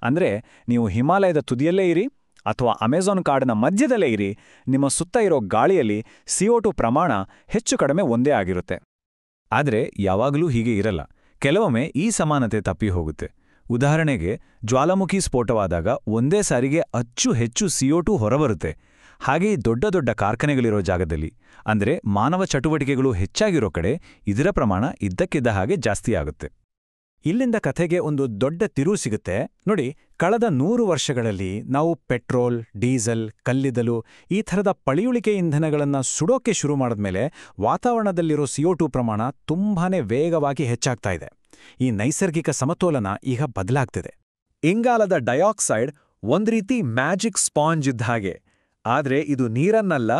ಅಂದ್ರೆ ನೀವು ಹಿಮಾಲಯದ ತುದಿಯಲ್ಲೇ ಇರಿ ಅಥವಾ ಅಮೆಜಾನ್ ಕಾಡಿನ ಮಧ್ಯದಲ್ಲೇ ಇರಿ, ನಿಮ್ಮ ಸುತ್ತ ಇರೋ ಗಾಳಿಯಲ್ಲಿ CO2 ಪ್ರಮಾಣ ಹೆಚ್ಚು ಕಡಿಮೆ ಒಂದೇ ಆಗಿರುತ್ತೆ. ಆದರೆ ಯಾವಾಗಲೂ ಹೀಗೆ ಇರಲ್ಲ. ಕೆಲವೊಮ್ಮೆ ಈ ಸಮಾನತೆ ತಪ್ಪಿ ಹೋಗುತ್ತೆ. ಉದಾಹರಣೆಗೆ, ಜ್ವಾಲಾಮುಖಿ ಸ್ಫೋಟವಾದಾಗ ಒಂದೇ ಸಾರಿಗೆ ಹೆಚ್ಚು CO2 ಹೊರಬರುತ್ತೆ. ಹಾಗೆಯೇ ದೊಡ್ಡ ದೊಡ್ಡ ಕಾರ್ಖಾನೆಗಳಿರೋ ಜಾಗದಲ್ಲಿ, ಅಂದ್ರೆ ಮಾನವ ಚಟುವಟಿಕೆಗಳು ಹೆಚ್ಚಾಗಿರೋ ಕಡೆ ಇದರ ಪ್ರಮಾಣ ಇದ್ದಕ್ಕಿದ್ದ ಹಾಗೆ ಜಾಸ್ತಿ ಆಗುತ್ತೆ. ಇಲ್ಲಿಂದ ಕಥೆಗೆ ಒಂದು ದೊಡ್ಡ ತಿರುವು ಸಿಗುತ್ತೆ ನೋಡಿ. ಕಳೆದ 100 ವರ್ಷಗಳಲ್ಲಿ ನಾವು ಪೆಟ್ರೋಲ್, ಡೀಸೆಲ್, ಕಲ್ಲಿದ್ದಲು ಈ ಥರದ ಪಳಿಯುಳಿಕೆ ಇಂಧನಗಳನ್ನು ಸುಡೋಕೆ ಶುರು ಮಾಡಿದ್ಮೇಲೆ ವಾತಾವರಣದಲ್ಲಿರೋ CO2 ಪ್ರಮಾಣ ತುಂಬಾನೇ ವೇಗವಾಗಿ ಹೆಚ್ಚಾಗ್ತಾ ಇದೆ. ಈ ನೈಸರ್ಗಿಕ ಸಮತೋಲನ ಈಗ ಬದಲಾಗ್ತಿದೆ. ಇಂಗಾಲದ ಡೈಆಕ್ಸೈಡ್ ಒಂದ್ ರೀತಿ ಮ್ಯಾಜಿಕ್ ಸ್ಪಾಂಜ್ ಇದ್ದ ಹಾಗೆ. ಆದ್ರೆ ಇದು ನೀರನ್ನಲ್ಲ,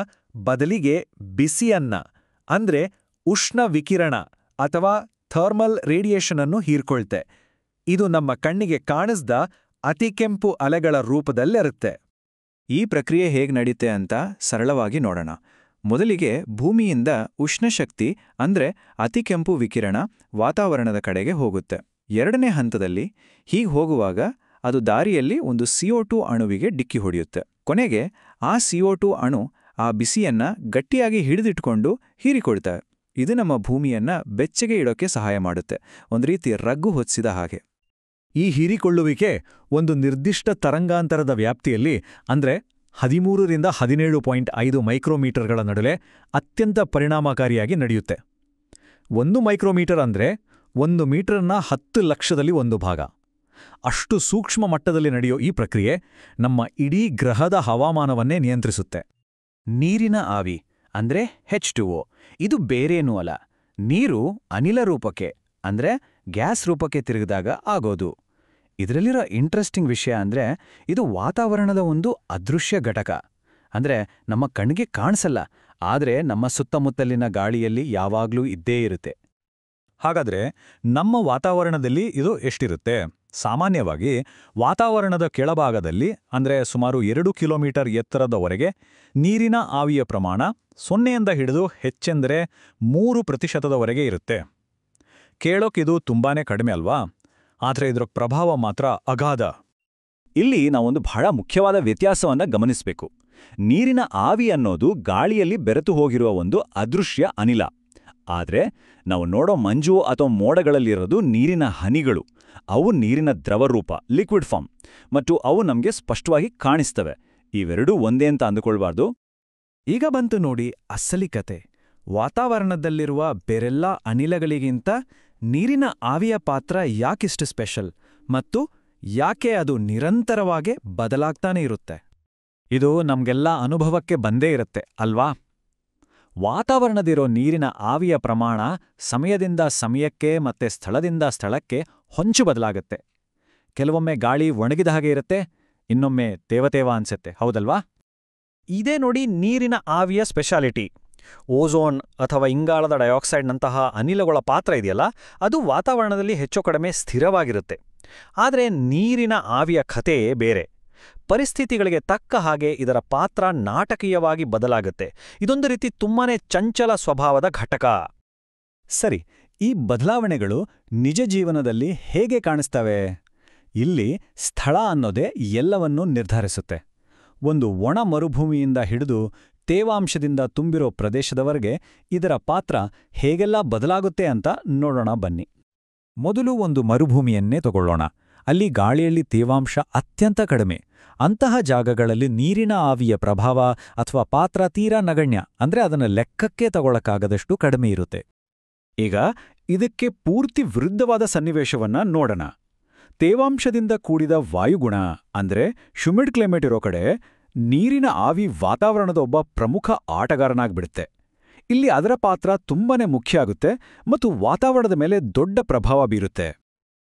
ಬದಲಿಗೆ ಬಿಸಿಯನ್ನ, ಅಂದ್ರೆ ಉಷ್ಣ ವಿಕಿರಣ ಅಥವಾ ಥರ್ಮಲ್ ರೇಡಿಯೇಷನ್ ಅನ್ನು ಹೀರ್ಕೊಳ್ತೆ. ಇದು ನಮ್ಮ ಕಣ್ಣಿಗೆ ಕಾಣಿಸ್ದ ಅತಿಕೆಂಪು ಅಲೆಗಳ ರೂಪದಲ್ಲಿರುತ್ತೆ. ಈ ಪ್ರಕ್ರಿಯೆ ಹೇಗೆ ನಡೀತೆ ಅಂತ ಸರಳವಾಗಿ ನೋಡೋಣ. ಮೊದಲಿಗೆ ಭೂಮಿಯಿಂದ ಉಷ್ಣಶಕ್ತಿ ಅಂದ್ರೆ ಅತಿಕೆಂಪು ವಿಕಿರಣ ವಾತಾವರಣದ ಕಡೆಗೆ ಹೋಗುತ್ತೆ. ಎರಡನೇ ಹಂತದಲ್ಲಿ ಹೀಗೆ ಹೋಗುವಾಗ ಅದು ದಾರಿಯಲ್ಲಿ ಒಂದು CO2 ಅಣುವಿಗೆ ಡಿಕ್ಕಿ ಹೊಡೆಯುತ್ತೆ. ಕೊನೆಗೆ ಆ CO2 ಅಣು ಆ ಬಿಸಿಯನ್ನ ಗಟ್ಟಿಯಾಗಿ ಹಿಡಿದಿಟ್ಕೊಂಡು ಹೀರಿಕೊಳ್ತಾ. ಇದು ನಮ್ಮ ಭೂಮಿಯನ್ನ ಬೆಚ್ಚಗೆ ಇಡೋಕೆ ಸಹಾಯ ಮಾಡುತ್ತೆ, ಒಂದು ರೀತಿ ರಗ್ಗು ಹೊಚ್ಚಿದ ಹಾಗೆ. ಈ ಹೀರಿಕೊಳ್ಳುವಿಕೆ ಒಂದು ನಿರ್ದಿಷ್ಟ ತರಂಗಾಂತರದ ವ್ಯಾಪ್ತಿಯಲ್ಲಿ, ಅಂದ್ರೆ 13 ರಿಂದ 17.5 ಮೈಕ್ರೋಮೀಟರ್ಗಳ ನಡುವೆ ಅತ್ಯಂತ ಪರಿಣಾಮಕಾರಿಯಾಗಿ ನಡೆಯುತ್ತೆ. 1 ಮೈಕ್ರೋಮೀಟರ್ ಅಂದ್ರೆ 1 ಮೀಟರ್ನ 10 ಲಕ್ಷದಲ್ಲಿ 1 ಭಾಗ. ಅಷ್ಟು ಸೂಕ್ಷ್ಮ ಮಟ್ಟದಲ್ಲಿ ನಡೆಯೋ ಈ ಪ್ರಕ್ರಿಯೆ ನಮ್ಮ ಇಡೀ ಗ್ರಹದ ಹವಾಮಾನವನ್ನೇ ನಿಯಂತ್ರಿಸುತ್ತೆ. ನೀರಿನ ಆವಿ ಅಂದ್ರೆ H2O ಇದು ಬೇರೇನೂ ಅಲ್ಲ, ನೀರು ಅನಿಲ ರೂಪಕ್ಕೆ ಅಂದ್ರೆ ಗ್ಯಾಸ್ ರೂಪಕ್ಕೆ ತಿರುಗಿದಾಗ ಆಗೋದು. ಇದರಲ್ಲಿರೋ ಇಂಟ್ರೆಸ್ಟಿಂಗ್ ವಿಷಯ ಅಂದ್ರೆ ಇದು ವಾತಾವರಣದ ಒಂದು ಅದೃಶ್ಯ ಘಟಕ. ಅಂದ್ರೆ ನಮ್ಮ ಕಣ್ಣಿಗೆ ಕಾಣಿಸಲ್ಲ, ಆದ್ರೆ ನಮ್ಮ ಸುತ್ತಮುತ್ತಲಿನ ಗಾಳಿಯಲ್ಲಿ ಯಾವಾಗ್ಲೂ ಇದ್ದೇ ಇರುತ್ತೆ. ಹಾಗಾದ್ರೆ ನಮ್ಮ ವಾತಾವರಣದಲ್ಲಿ ಇದು ಎಷ್ಟಿರುತ್ತೆ? ಸಾಮಾನ್ಯವಾಗಿ ವಾತಾವರಣದ ಕೆಳಭಾಗದಲ್ಲಿ, ಅಂದ್ರೆ ಸುಮಾರು 2 ಕಿಲೋಮೀಟರ್ ಎತ್ತರದವರೆಗೆ ನೀರಿನ ಆವಿಯ ಪ್ರಮಾಣ 0ಯಿಂದ ಹಿಡಿದು ಹೆಚ್ಚೆಂದರೆ 3% ಇರುತ್ತೆ. ಕೇಳೋಕಿದು ತುಂಬಾನೇ ಕಡಿಮೆ ಅಲ್ವಾ? ಆದರೆ ಇದರ ಪ್ರಭಾವ ಮಾತ್ರ ಅಗಾಧ. ಇಲ್ಲಿ ನಾವೊಂದು ಬಹಳ ಮುಖ್ಯವಾದ ವ್ಯತ್ಯಾಸವನ್ನ ಗಮನಿಸಬೇಕು. ನೀರಿನ ಆವಿ ಅನ್ನೋದು ಗಾಳಿಯಲ್ಲಿ ಬೆರೆತು ಹೋಗಿರುವ ಒಂದು ಅದೃಶ್ಯ ಅನಿಲ. ಆದ್ರೆ ನಾವು ನೋಡೋ ಮಂಜು ಅಥವಾ ಮೋಡಗಳಲ್ಲಿರೋದು ನೀರಿನ ಹನಿಗಳು. ಅವು ನೀರಿನ ದ್ರವರೂಪ, ಲಿಕ್ವಿಡ್ ಫಾರ್ಮ್, ಮತ್ತು ಅವು ನಮಗೆ ಸ್ಪಷ್ಟವಾಗಿ ಕಾಣಿಸ್ತವೆ. ಇವೆರಡೂ ಒಂದೇ ಅಂತ ಅಂದುಕೊಳ್ಬಾರ್ದು. ಈಗ ಬಂತು ನೋಡಿ ಅಸಲಿ ಕತೆ. ವಾತಾವರಣದಲ್ಲಿರುವ ಬೇರೆಲ್ಲ ಅನಿಲಗಳಿಗಿಂತ ನೀರಿನ ಆವಿಯ ಪಾತ್ರ ಯಾಕಿಷ್ಟು ಸ್ಪೆಷಲ್, ಮತ್ತು ಯಾಕೆ ಅದು ನಿರಂತರವಾಗಿ ಬದಲಾಗ್ತಾನೆ ಇರುತ್ತೆ? ಇದು ನಮ್ಗೆಲ್ಲ ಅನುಭವಕ್ಕೆ ಬಂದೇ ಇರುತ್ತೆ ಅಲ್ವಾ? ವಾತಾವರಣದಿರೋ ನೀರಿನ ಆವಿಯ ಪ್ರಮಾಣ ಸಮಯದಿಂದ ಸಮಯಕ್ಕೆ ಮತ್ತೆ ಸ್ಥಳದಿಂದ ಸ್ಥಳಕ್ಕೆ ಹೊಂಚು ಬದಲಾಗುತ್ತೆ. ಕೆಲವೊಮ್ಮೆ ಗಾಳಿ ಒಣಗಿದ ಹಾಗೆ ಇರುತ್ತೆ, ಇನ್ನೊಮ್ಮೆ ತೇವತೇವ ಅನ್ಸತ್ತೆ, ಹೌದಲ್ವಾ? ಇದೇ ನೋಡಿ ನೀರಿನ ಆವಿಯ ಸ್ಪೆಷಾಲಿಟಿ. ಓಝೋನ್ ಅಥವಾ ಇಂಗಾಲದ ಡೈಆಕ್ಸೈಡ್ನಂತಹ ಅನಿಲಗಳ ಪಾತ್ರ ಇದೆಯಲ್ಲ, ಅದು ವಾತಾವರಣದಲ್ಲಿ ಹೆಚ್ಚು ಕಡಿಮೆ ಸ್ಥಿರವಾಗಿರುತ್ತೆ. ಆದರೆ ನೀರಿನ ಆವಿಯ ಕಥೆಯೇ ಬೇರೆ. ಪರಿಸ್ಥಿತಿಗಳಿಗೆ ತಕ್ಕ ಹಾಗೆ ಇದರ ಪಾತ್ರ ನಾಟಕೀಯವಾಗಿ ಬದಲಾಗುತ್ತೆ. ಇದೊಂದು ರೀತಿ ತುಂಬಾನೇ ಚಂಚಲ ಸ್ವಭಾವದ ಘಟಕ. ಸರಿ, ಈ ಬದಲಾವಣೆಗಳು ನಿಜ ಜೀವನದಲ್ಲಿ ಹೇಗೆ ಕಾಣಿಸ್ತವೆ? ಇಲ್ಲಿ ಸ್ಥಳ ಅನ್ನೋದೇ ಎಲ್ಲವನ್ನೂ ನಿರ್ಧರಿಸುತ್ತೆ. ಒಂದು ಒಣ ಮರುಭೂಮಿಯಿಂದ ಹಿಡಿದು ತೇವಾಂಶದಿಂದ ತುಂಬಿರೋ ಪ್ರದೇಶದವರೆಗೆ ಇದರ ಪಾತ್ರ ಹೇಗೆಲ್ಲ ಬದಲಾಗುತ್ತೆ ಅಂತ ನೋಡೋಣ ಬನ್ನಿ. ಮೊದಲು ಒಂದು ಮರುಭೂಮಿಯನ್ನೇ ತಗೊಳ್ಳೋಣ. ಅಲ್ಲಿ ಗಾಳಿಯಲ್ಲಿ ತೇವಾಂಶ ಅತ್ಯಂತ ಕಡಿಮೆ. ಅಂತಹ ಜಾಗಗಳಲ್ಲಿ ನೀರಿನ ಆವಿಯ ಪ್ರಭಾವ ಅಥವಾ ಪಾತ್ರ ತೀರಾ ನಗಣ್ಯ, ಅಂದ್ರೆ ಅದನ್ನು ಲೆಕ್ಕಕ್ಕೆ ತಗೊಳ್ಳಕ್ಕಾಗದಷ್ಟು ಕಡಿಮೆ ಇರುತ್ತೆ. ಈಗ ಇದಕ್ಕೆ ಪೂರ್ತಿ ವಿರುದ್ಧವಾದ ಸನ್ನಿವೇಶವನ್ನ ನೋಡೋಣ. ತೇವಾಂಶದಿಂದ ಕೂಡಿದ ವಾಯುಗುಣ ಅಂದ್ರೆ ಹ್ಯುಮಿಡ್ ಕ್ಲೈಮೇಟ್ ಇರೋ ಕಡೆ ನೀರಿನ ಆವಿ ವಾತಾವರಣದ ಒಬ್ಬ ಪ್ರಮುಖ ಆಟಗಾರನಾಗ್ಬಿಡುತ್ತೆ. ಇಲ್ಲಿ ಅದರ ಪಾತ್ರ ತುಂಬಾನೇ ಮುಖ್ಯ ಆಗುತ್ತೆ ಮತ್ತು ವಾತಾವರಣದ ಮೇಲೆ ದೊಡ್ಡ ಪ್ರಭಾವ ಬೀರುತ್ತೆ.